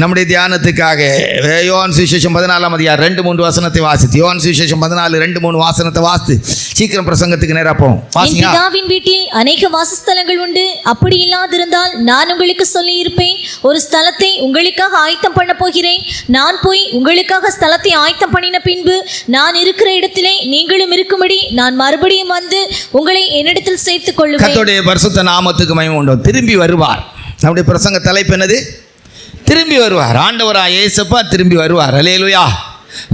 நம்முடைய தியானத்துக்காக யோவான் சுவிசேஷம் 14ஆம் அதிகாரம் 2-3 வசனத்தை வாசித்து, யோவான் சுவிசேஷம் 14:2-3 வசனத்தை வாசித்து சீக்கிரம் பிரசங்கத்துக்கு நேரா போவோம். வாசிங்க. என் பிதாவின் வீட்டில் அநேக வாசஸ்தலங்கள் உண்டு, அப்படி இல்லாதிருந்தால் நான் உங்களுக்கு சொல்லி இருப்பேன். ஒரு ஸ்தலத்தை உங்களுக்காக ஆயத்தம் பண்ண போகிறேன். நான் போய் உங்களுக்காக ஸ்தலத்தை ஆயத்தம் பண்ணின பின்பு நான் இருக்கிற இடத்திலே நீங்களும் இருக்கும்படி நான் மறுபடியும் வந்து உங்களை என்னிடத்தில் சேர்த்துக் கொள்ளுவேன். கர்த்தருடைய பரிசுத்த நாமத்துக்கு மகிமை உண்டாகும். திரும்பி வருவார். நம்முடைய பிரசங்க தலைப்பு என்னது? திரும்பி வருவார். ஆண்டவராகிய இயேசுப்பா திரும்பி வருவார். அல்லேலூயா.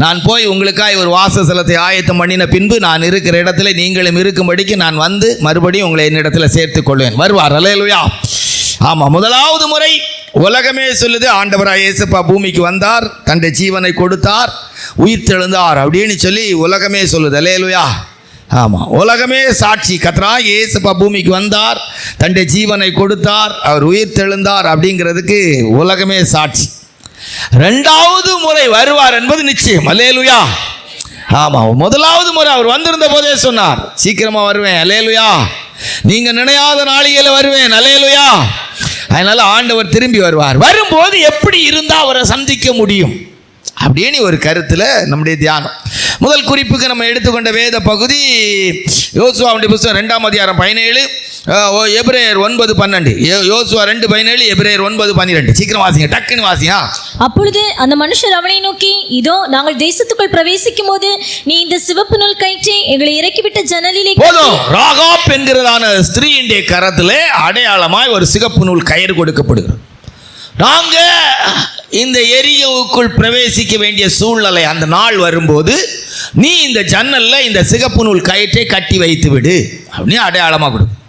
நான் போய் உங்களுக்காக ஒரு வாசஸ்தலத்தை ஆயத்தம் பண்ணின பின்பு நான் இருக்கிற இடத்துல நீங்களும் இருக்கும்படிக்கு நான் வந்து மறுபடியும் உங்களை என்னிடத்தில் சேர்த்துக் கொள்வேன். வருவார். அல்லேலூயா. ஆமாம், முதலாவது முறை உலகமே சொல்லுது ஆண்டவராகிய இயேசுப்பா பூமிக்கு வந்தார், தன்னுடைய ஜீவனை கொடுத்தார், உயிர் தெழுந்தார் அப்படின்னு சொல்லி உலகமே சொல்லுது. அல்லேலூயா. ஆமாம், உலகமே சாட்சி. கர்த்தராகிய இயேசுப்பா பூமிக்கு வந்தார், தன்னுடைய ஜீவனை கொடுத்தார், அவர் உயிர் தெழுந்தார் அப்படிங்கிறதுக்கு உலகமே சாட்சி. 2வது முறை வருவார் என்பது நிச்சயம். அல்லேலூயா. ஆமாம், முதலாவது முறை அவர் வந்திருந்த போதே சொன்னார், சீக்கிரமா வருவேன். அல்லேலூயா. நீங்க நினையாத நாளிகையில வருவேன். அல்லேலூயா. அதனால ஆண்டவர் திரும்பி வருவார். வரும்போது எப்படி இருந்தா அவரை சந்திக்க முடியும் அப்படின்னு ஒரு கருத்துல நம்முடைய தியானம். முதல் குறிப்புக்கு நம்ம எடுத்துக்கொண்ட வேத பகுதி யோசுவாவுடைய புத்தகம் 2ஆம் அதிகாரம் 17, எபிரேயர் 9:12. யோசுவா 2:17, எபிரேயர் 9:12. சீக்கிரம் வாசிங்க, டக்குன்னு வாசிங்க. அப்பொழுது அந்த மனுஷர் அவனை நோக்கி, இதோ நாங்கள் தேசத்துக்குள் பிரவேசிக்கும் போது நீ இந்த சிவப்பு நூல் கயிற்றை எங்களை இறக்கிவிட்ட ஜன்னலிலே போதும். ராகாப் என்கிறதான ஸ்திரீயினுடைய கரத்திலே அடையாளமாய் ஒரு சிகப்பு நூல் கயிறு கொடுக்கப்படுகிறது. நாங்க இந்த எரியுக்குள் பிரவேசிக்க வேண்டிய சூழ்நிலை அந்த நாள் வரும்போது நீ இந்த ஜன்னல்ல இந்த சிகப்பு நூல் கயிற்றை கட்டி வைத்து விடு அப்படின்னு அடையாளமாக கொடுக்கும்.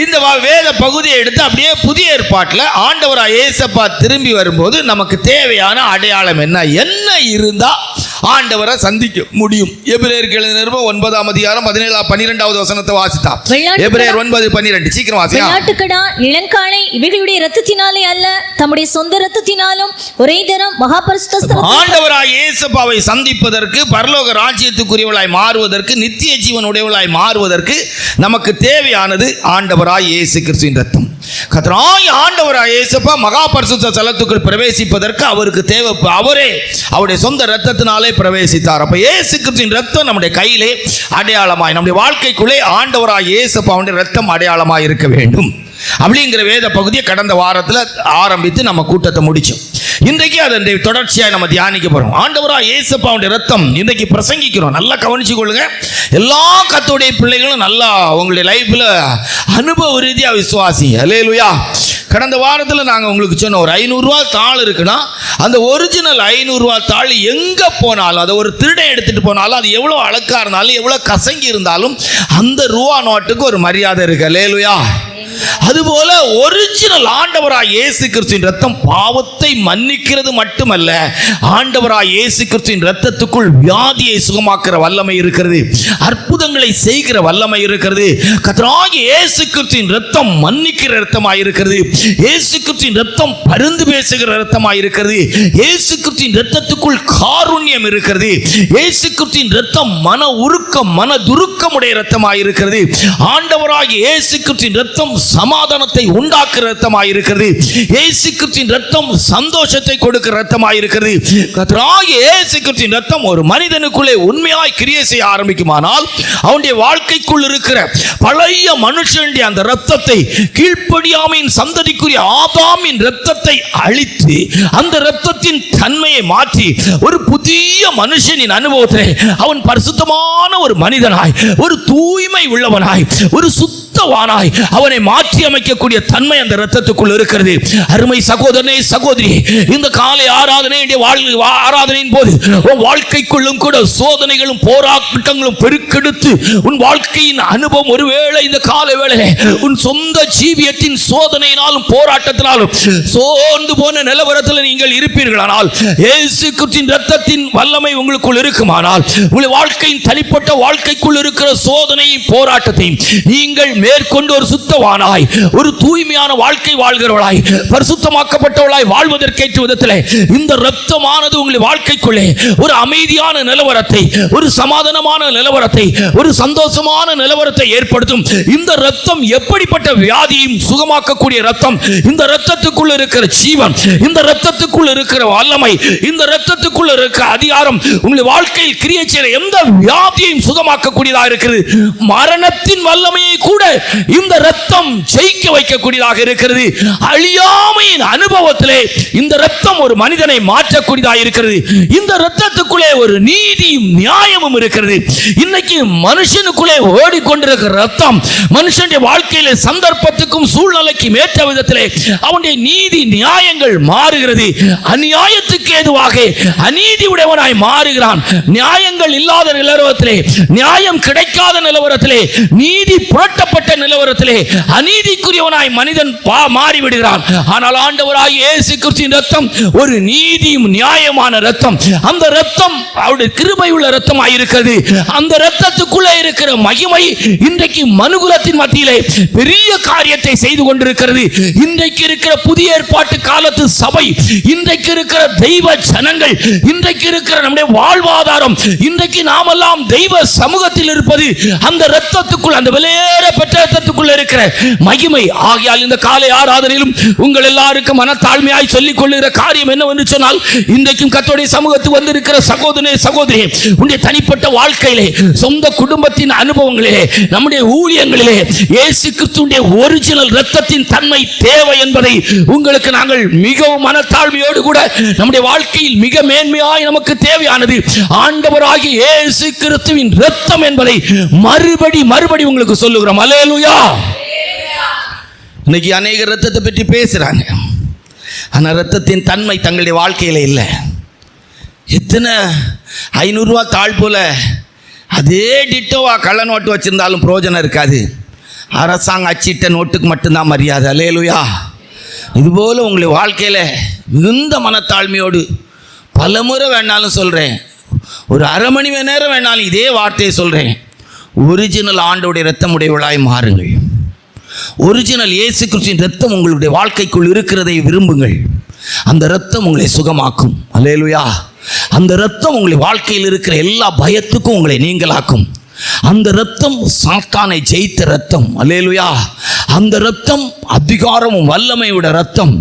இந்த வேத பகுதியை எடுத்து அப்படியே புதிய ஏற்பாட்டில் ஆண்டவராகிய இயேசுப்பா திரும்பி வரும்போது நமக்கு தேவையான அடையாளம் என்ன இருந்தா ஆண்டவரை சந்திக்க முடியும். எபிரேயருக்கு எழுதின நிருபம் 9ஆம் அதிகாரம் 17-12 வசனத்தை வாசித்தா. எபிரேயர் 9:12. சீக்கிரம் வாசிங்க. வெள்ளாட்டுக்கடா இளங்காளை இவைகளுடைய இரத்தத்தினாலே அல்ல, தம்முடைய சொந்த இரத்தத்தினாலும் ஒரே தரம் மகா பரிசுத்த ஸ்தலத்தில் ஆண்டவராகிய இயேசுப்பாவை சந்திப்பதற்கு, பரலோக ராஜ்யத்துக்குரியவளாய் மாறுவதற்கு, நித்திய ஜீவன் உடையவளாய் மாறுவதற்கு நமக்கு தேவையானது ஆண்டவராகிய இயேசு கிறிஸ்துவின் ரத்தம். கர்த்தராகிய ஆண்டவராகிய இயேசுப்பா மகா பரிசுத்த ஸ்தலத்துக்குள் பிரவேசிப்பதற்கு அவருக்கு தேவை, அவரே அவருடைய சொந்த இரத்தத்தினாலே பிரவேசித்தார். அப்ப இயேசு கிறிஸ்துவின் ரத்தம் நம்முடைய கையிலே அடையாளமாய், நம்முடைய வாழ்க்கைக்குள்ளே ஆண்டவராகிய இயேசுப்பாவுடைய ரத்தம் அடையாளமாய் இருக்க வேண்டும் அப்படிங்கிற வேத பகுதியை கடந்த வாரத்தில் ஆரம்பித்து நம்ம கூட்டத்தை முடிச்சோம். இன்றைக்கு அதனுடைய தொடர்ச்சியாக நம்ம தியானிக்க போறோம். ஆண்டவராகிய இயேசுப்பாவுடைய ரத்தம் இன்றைக்கு பிரசங்கிக்கிறோம். நல்லா கவனிச்சு கொள்ளுங்க. எல்லா கர்த்தருடைய பிள்ளைகளும் நல்லா உங்களுடைய லைஃப்ல அனுபவ ரீதியாக விசுவாசி. அல்லேலூயா. கடந்த வாரத்தில் நாங்கள் உங்களுக்கு சொன்னோம், ஒரு 500 ரூபா தாள் இருக்குன்னா அந்த ஒரிஜினல் 500 ரூபா தாள் எங்கே போனாலும், அதை ஒரு திருடன் எடுத்துகிட்டு போனாலும், அது எவ்வளோ அழகாக இருந்தாலும், எவ்வளோ கசங்கி இருந்தாலும் அந்த ரூபா நோட்டுக்கு ஒரு மரியாதை இருக்கு. அல்லேலூயா. அதுபோல ஒரிஜினல் ஆண்டவராகிய இயேசு கிறிஸ்துவின் ரத்தம் பாவத்தை மன்னிக்கிறது மட்டுமல்ல, ஆண்டவராகிய இயேசு கிறிஸ்துவின் ரத்தத்துக்குள் வியாதியை சுகமாக்குற வல்லமை இருக்கிறது, அற்புதங்களை செய்கிற வல்லமை இருக்கிறது. கர்த்தராகிய இயேசு கிறிஸ்துவின் ரத்தம் மன்னிக்கிற ரத்தமாய் இருக்கிறது. இயேசு கிறிஸ்துவின் ரத்தம் பரிந்து பேசுகிற ரத்தமாய் இருக்கிறது. இயேசு கிறிஸ்துவின் ரத்தத்துக்குள் காருண்யம் இருக்கிறது. இயேசு கிறிஸ்துவின் ரத்தம் மன உருக்கம், மன துருக்கமுடைய ரத்தமாய் இருக்கிறது. ஆண்டவராகிய இயேசு கிறிஸ்துவின் ரத்தம் சமாதானத்தை உண்டாக்குற ரத்தமாய் இருக்கிறது. இயேசு கிறிஸ்துவின் ரத்தம் சந்தோஷத்தை கொடுக்கிற ரத்தமாய் இருக்கிறது. கர்த்தராகிய இயேசு கிறிஸ்துவின் ரத்தம் ஒரு மனிதனுக்குள்ளே உண்மையாய் கிரியை செய்ய ஆரம்பிக்குமானால் அவனுடைய வாழ்க்கைக்குள் இருக்கிற பழைய மனுஷனுடைய அந்த ரத்தத்தை, கீழ்ப்படியாமையின் சந்ததிக்குரிய ஆதாமின் ரத்தத்தை அழித்து அந்த ரத்தத்தின் தன்மையை மாற்றி ஒரு புதிய மனுஷனின் அனுபவத்தை அவன் பரிசுத்தமான ஒரு மனிதனாய், ஒரு தூய்மை உள்ளவனாய், ஒரு சுத்தவானாய் அவனை மாற்றி அமைக்கக்கூடிய தன்மை அந்த ரத்தத்துக்குள் இருக்கிறது. அருமை சகோதரனே, சகோதரி, இந்த காலை ஆராதனையின் போது உன் வாழ்க்கைக்குள்ளும் கூட சோதனைகளும் போராட்டங்களும் பெருக்கெடுத்து உன் வாழ்க்கையின் அனுபவம் ஒருவேளை இந்த காலை வேளையிலே உன் சொந்த ஜீவியத்தின் சோதனையினாலும் போராட்டத்தினாலும் சோர்ந்து போன நிலவரத்தில் நீங்கள் இருப்பீர்களானால், இயேசு கிறிஸ்துவின் ரத்தத்தின் வல்லமை உங்களுக்குள் இருக்குமானால், உங்கள் வாழ்க்கையின் தனிப்பட்ட வாழ்க்கைக்குள் இருக்கிற சோதனையும் போராட்டத்தையும் நீங்கள் மேற்கொண்டு ஒரு சுத்தவான நீதிமானாய் ஒரு தூய்மையான வாழ்க்கை வாழ்கிறவளாய் பரிசுத்தமாக்கப்பட்டவளாய் வாழ்வதற்கேற்ற விதத்திலே இந்த இரத்தமானது உங்கள் வாழ்க்கைக்குள்ளே ஒரு அமைதியான நிலவரத்தை, ஒரு சமாதானமான நிலவரத்தை, ஒரு சந்தோஷமான நிலவரத்தை ஏற்படுத்தும். இந்த இரத்தம் எப்படிப்பட்ட வியாதியும் சுகமாக்கக்கூடிய இரத்தம். இந்த இரத்தத்துக்குள்ள இருக்கிற ஜீவன், இந்த இரத்தத்துக்குள்ள இருக்கிற வல்லமை, இந்த இரத்தத்துக்குள்ள இருக்கிற அதிகாரம் உங்கள் வாழ்க்கையில் கிரியை செய்கிற எந்த வியாதியையும் சுகமாக்கக்கூடியதாக இருக்கிறது. மரணத்தின் வல்லமையை கூட இந்த இரத்தம் ஜெயிக்க வைக்கக்கூடியதாக இருக்கிறது. அழியாமையின் அனுபவத்திலே இந்த இரத்தம் ஒரு மனிதனை மாற்றக்கூடியதாக இருக்கிறது. இந்த இரத்தத்துக்குள்ளே ஒரு நீதியும் நியாயமும் இருக்கிறது. இன்னைக்கு மனுஷனுக்குள்ளே ஓடிக்கொண்டிருக்கிற இரத்தம் மனுஷனுடைய வாழ்க்கையிலே சந்தர்ப்பத்துக்கும் சூழ்நிலைக்கும் ஏற்ற விதத்திலே அவனுடைய நீதி நியாயங்கள் மாறுகிறது. அநியாயத்துக்கு ஏதுவாக அநீதி உடையவனாய் மாறுகிறான். நியாயங்கள் இல்லாத நிலவரத்திலே, நியாயம் கிடைக்காத நிலவரத்திலே, நீதி புரட்டப்பட்ட நிலவரத்திலே அநீதிக்குரியவனாய் மனிதன் மாறிவிடுகிறான். ஆனால் ஆண்டவராகிய இயேசு கிறிஸ்துவின் இரத்தம் ஒரு நீதியும் நியாயமான இரத்தம். அந்த இரத்தம் அவருடைய கிருபை உள்ள இரத்தமாய் இருக்கிறது. அந்த இரத்தத்துக்குள்ளே இருக்கிற மகிமை இன்றைக்கு மனுகுலத்தின் மத்தியிலே பெரிய காரியத்தை செய்து கொண்டிருக்கிறது. இன்றைக்கு இருக்கிற புதிய ஏற்பாட்டு காலத்து சபை, இன்றைக்கு இருக்கிற தெய்வ ஜனங்கள், இன்றைக்கு இருக்கிற நம்முடைய வாழ்வாதாரம், இன்றைக்கு நாமெல்லாம் தெய்வ சமூகத்தில் இருப்பது அந்த இரத்தத்துக்குள், அந்த விலையேற பெற்ற இரத்தத்துக்குள் இருக்கிற மகிமை. ஆகையால் இந்த காலை ஆராதனையிலும் உங்கள் எல்லாருக்கும் மனத்தாழ்மையாய் சொல்லிக் கொள்ளுகிற காரியம் என்னவென்று சொன்னால், இன்றைக்கும் கர்த்தருடைய சமூகத்துக்கு வந்திருக்கிற சகோதரனே சகோதரியே, உன்னுடைய தனிப்பட்ட வாழ்க்கையிலே, சொந்த குடும்பத்தின் அனுபவங்களிலே, நம்முடைய ஊழியங்களிலே இயேசு கிறிஸ்துவின் ஒரிஜினல் இரத்தத்தின் தன்மை தேவை என்பதை உங்களுக்கு நாங்கள் மிகவும் மனத்தாழ்மையோடு கூட நம்முடைய வாழ்க்கையில் மிக மேன்மையாய் நமக்கு தேவையானது ஆண்டவராகிய இயேசு கிறிஸ்துவின் இரத்தம் என்பதை மறுபடி உங்களுக்கு சொல்லுகிறோம். அல்லேலூயா. இன்னைக்கு அநேக இரத்தத்தை பற்றி பேசுறாங்க. ஆனால் இரத்தத்தின் தன்மை தங்களுடைய வாழ்க்கையில் இல்லை. எத்தனை 500 ரூபா தாழ் போல அதே டிட்டோவா கள்ள நோட்டு வச்சிருந்தாலும் பிரயோஜனம் இருக்காது. அரசாங்கம் அச்சிட்ட நோட்டுக்கு மட்டும்தான் மரியாதை. அல்லேலூயா. இதுபோல் உங்களை வாழ்க்கையில் மிகுந்த மனத்தாழ்மையோடு பலமுறை வேணாலும் சொல்கிறேன், ஒரு அரை மணி நேரம் வேணாலும் இதே வார்த்தையை சொல்கிறேன். ஒரிஜினல் ஆண்டோடைய இரத்தம் உடையவளாய் மாறுங்கள். ஒரிஜினல் இயேசு கிறிஸ்துவின் இரத்தம் உங்களுடைய வாழ்க்கைக்குள் இருக்கிறதை விரும்புங்கள். அந்த இரத்தம் உங்களை சுகமாக்கும். அல்லேலூயா. அந்த இரத்தம் உங்களை வாழ்க்கையில் இருக்கிற எல்லா பயத்துக்கும் உங்களை நீங்களாக்கும். அந்த இரத்தம் சாத்தானை ஜெயித்த இரத்தம். அல்லேலூயா. அந்த இரத்தம் அதிகாரமும் வல்லமையோட இரத்தம்.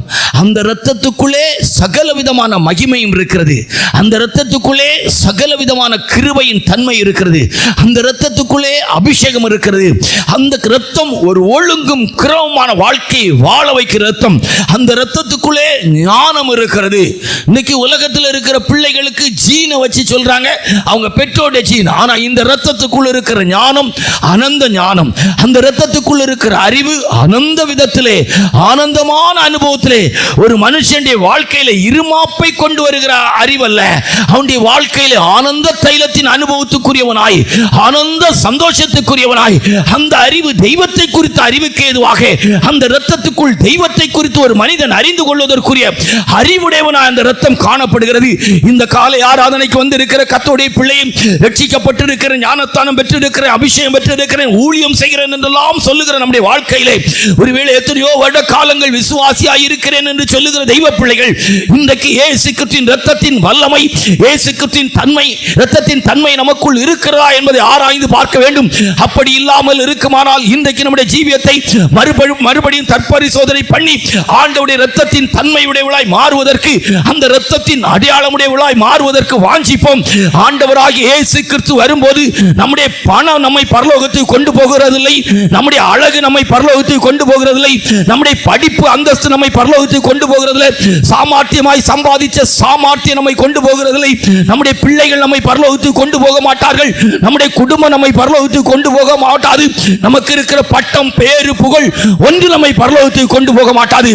அந்த இரத்தத்துக்குள்ளே சகல விதமான மகிமையும் இருக்கிறது. அந்த இரத்தத்துக்குள்ளே சகல விதமான கிருபையின் தன்மை இருக்கிறது. அந்த இரத்தத்துக்குள்ளே அபிஷேகம் இருக்கிறது. அந்த இரத்தம் ஒரு ஒழுங்கும் கிரமமான வாழ்க்கையை வாழ வைக்கிற இரத்தம். அந்த இரத்தத்துக்குள்ளே ஞானம் இருக்கிறது. இன்னைக்கு உலகத்தில் இருக்கிற பிள்ளைகளுக்கு ஜீனை வச்சு சொல்றாங்க, அவங்க பெற்றோருடைய ஜீன். ஆனா இந்த இரத்தத்துக்குள்ள இருக்கிற ஞானம் அனந்த ஞானம். அந்த இரத்தத்துக்குள்ள இருக்கிற அறிவு அனந்த விதத்திலே, ஆனந்தமான அனுபவத்திலே ஒரு மனுஷனுடைய வாழ்க்கையில இருமாப்பை கொண்டு வருகிற அறிவல்ல, அவனுடைய வாழ்க்கையில ஆனந்த தைலத்தின் அனுபவத்துக்குரியவனாய், ஆனந்த சந்தோஷத்துக்குரியவனாய், அந்த அறிவு தெய்வத்தை குறித்த அறிவுக்கு ஏதுவாக அந்த இரத்தத்துக்குள் தெய்வத்தை குறித்து ஒரு மனிதன் அறிந்து கொள்வதற்குரிய அறிவுடையவனாய் அந்த இரத்தம் காணப்படுகிறது. இந்த காலை ஆராதனைக்கு வந்து இருக்கிற கர்த்தருடைய பிள்ளையும் ரட்சிக்கப்பட்டிருக்கிற, ஞானஸ்தானம் பெற்றிருக்கிற, அபிஷேகம் பெற்றிருக்கிறேன், ஊழியம் செய்கிறேன் என்றெல்லாம் சொல்லுகிற நம்முடைய வாழ்க்கையிலே ஒருவேளை எத்தனையோ வருட காலங்கள் விசுவாசியாய் இருக்கிறேன் என்று சொல்லுகிற தெய்வ பிள்ளைகள், இன்றைக்கு இயேசு கிறிஸ்துவின் இரத்தத்தின் வல்லமை, இயேசு கிறிஸ்துவின் தன்மை, இரத்தத்தின் தன்மை நமக்குள் இருக்கிறதா என்பதை ஆராய்ந்து பார்க்க வேண்டும். அப்படி இல்லாமல் இருக்குமானால் இன்றைக்கு நம்முடைய ஜீவியத்தை மறுபடியும் தற்பரிசோதனை பண்ணி ஆண்டவருடைய இரத்தத்தின் தன்மையுடையவளாய் மாறுவதற்கு, அந்த இரத்தத்தின் அடையாளமுடையவளாய் மாறுவதற்கு வாஞ்சிப்போம். ஆண்டவராகிய இயேசு கிறிஸ்து வரும்போது நம்முடைய பணம் நம்மை பரலோகத்துக்கு கொண்டு போகிறதில்லை, நம்முடைய அழகு நம்மை பரலோகத்துக்கு கொண்டு போகிறதில்லை, நம்முடைய படிப்பு அந்தஸ்து நம்மை பரலோகத்துக்கு கொண்டு போகிறதில்லை, சாமர்த்தியமாய் சம்பாதிச்ச சாமர்த்தியம் நம்மை கொண்டு போகிறதில்லை, நம்முடைய பிள்ளைகள் நம்மை பரலோகத்துக்கு கொண்டு போக மாட்டார்கள், நம்முடைய குடும்பம் நம்மை பரலோகத்துக்கு கொண்டு போக மாட்டாது, நமக்கு இருக்கிற பட்டம் பேரு புகழ் ஒன்று நம்மை பரலோகத்துக்கு கொண்டு போக மாட்டாது.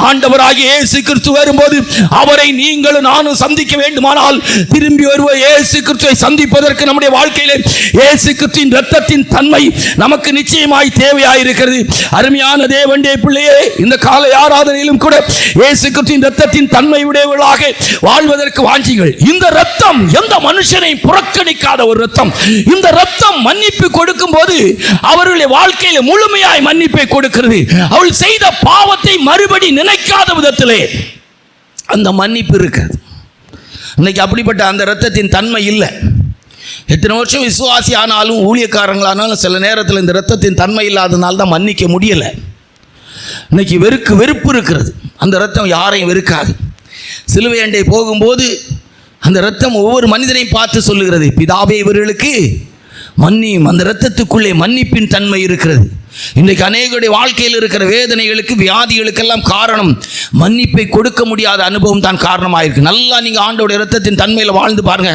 ஆண்டவராகிய இயேசு கிறிஸ்து வரும்போது அவரை நீங்களும் நானும் சந்திக்க வேண்டுமானால் திரும்பி வருவோம். இயேசு கிறிஸ்துவை சந்திப்பதற்கு நம்முடைய வாழ்க்கையிலே இயேசு கிறிஸ்துவின் இரத்தத்தின் தன்மை நமக்கு நிச்சயமாய் தேவையாயிருக்கிறது. அருமையான தேவனுடைய பிள்ளையே, இந்த காலை ஆராதனையிலும் கூட இயேசு கிறிஸ்துவின் இரத்தத்தின் தன்மை உடையவர்களாக வாழ்வதற்கு வாஞ்சிகள். இந்த இரத்தம் எந்த மனுஷனை புறக்கணிக்காத ஒரு இரத்தம். இந்த இரத்தம் மன்னிப்பு கொடுக்கும் போது அவர்களுடைய வாழ்க்கையில் முழுமையாய் மன்னிப்பை கொடுக்கிறது. அவள் செய்த பாவத்தை மறுபடி நினைக்காத விதத்திலே அந்த மன்னிப்பு இருக்கிறது. இன்னைக்கு அப்படிப்பட்ட அந்த இரத்தத்தின் தன்மை இல்லை. எத்தனை வருஷம் விசுவாசி ஆனாலும் ஊழியக்காரங்களானாலும் சில நேரத்தில் இந்த இரத்தத்தின் தன்மை இல்லாதனால தான் மன்னிக்க முடியலை. இன்னைக்கு வெறுப்பு இருக்கிறது. அந்த இரத்தம் யாரையும் வெறுக்காது. சிலுவை அண்டை போகும்போது அந்த இரத்தம் ஒவ்வொரு மனிதனையும் பார்த்து சொல்லுகிறது, பிதாவே இவர்களுக்கு மன்னியும். அந்த இரத்தத்துக்குள்ளே மன்னிப்பின் தன்மை இருக்கிறது. இன்றைக்கு அநேகருடைய வாழ்க்கையில் இருக்கிற வேதனைகளுக்கு, வியாதிகளுக்கெல்லாம் காரணம் மன்னிப்பை கொடுக்க முடியாத அனுபவம் தான் காரணமாயிருக்கு. நல்லா நீங்கள் ஆண்டோட இரத்தத்தின் தன்மையில் வாழ்ந்து பாருங்க.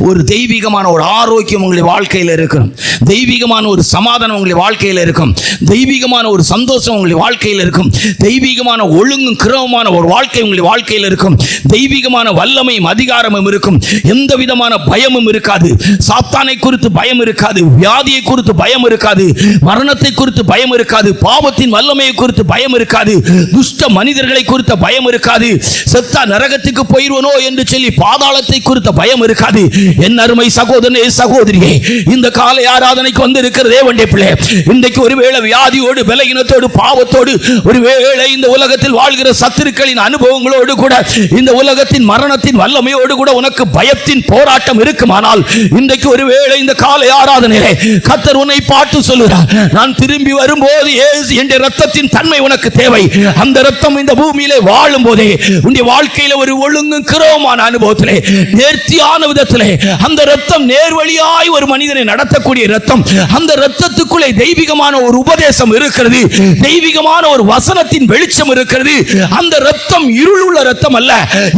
ஒரு தெய்வீகமான ஒரு ஆரோக்கியம் உங்களுடைய வாழ்க்கையில் இருக்கும். தெய்வீகமான ஒரு சமாதானம் உங்களுடைய வாழ்க்கையில் இருக்கும். தெய்வீகமான ஒரு சந்தோஷம் உங்களுடைய வாழ்க்கையில் இருக்கும். தெய்வீகமான ஒழுங்கும் கிரமமான ஒரு வாழ்க்கை உங்களுடைய வாழ்க்கையில் இருக்கும். தெய்வீகமான வல்லமையும் அதிகாரமும் இருக்கும். எந்த விதமான பயமும் இருக்காது. சாத்தானை குறித்து பயம் இருக்காது. வியாதியை குறித்து பயம் இருக்காது. மரணத்தை குறித்து பயம் இருக்காது. பாவத்தின் வல்லமையை குறித்து பயம் இருக்காது. துஷ்ட மனிதர்களை குறித்த பயம் இருக்காது. செத்தா நரகத்துக்கு போயிருவனோ என்று சொல்லி பாதாளத்தை குறித்த பயம் இருக்காது. என் அருமை சகோதரனே சகோதரியே, இந்த காலை ஆராதனைக்கு வந்து இருக்கிற தேவனுடைய பிள்ளை, இன்றைக்கு ஒருவேளை வியாதியோடு, பலகீனத்தோடு, பாவத்தோடு, ஒருவேளை இந்த உலகத்தில் வாழ்கிற சத்துருக்களின் அனுபவங்களோடு கூட, இந்த உலகத்தின் மரணத்தின் வல்லமையோடு கூட உனக்கு பயத்தின் போராட்டம் இருக்குமானால், இன்றைக்கு ஒருவேளை இந்த காலை ஆராதனையிலே கர்த்தர் உன்னை பாட்டு சொல்லுகிறார். நான் திரும்பி வரும்போது என்ற இரத்தத்தின் தன்மை உனக்கு தேவை. அந்த இரத்தம் இந்த பூமியிலே வாழும் போதே உன்னுடைய வாழ்க்கையில ஒரு ஒழுங்கும் கிரமமான அனுபவத்திலே, நேர்த்தியான விதத்திலே அந்த இரத்தம் நேர்வழியாய் ஒரு மனிதனை நடத்தக்கூடிய இரத்தம். அந்த இரத்தத்துக்குள்ளே தெய்வீகமான ஒரு உபதேசம் இருக்கிறது. தெய்வீகமான ஒரு வசனத்தின் வெளிச்சம் இருக்கிறது. அந்த இரத்தம் இருள் உள்ள இரத்தம் அல்ல.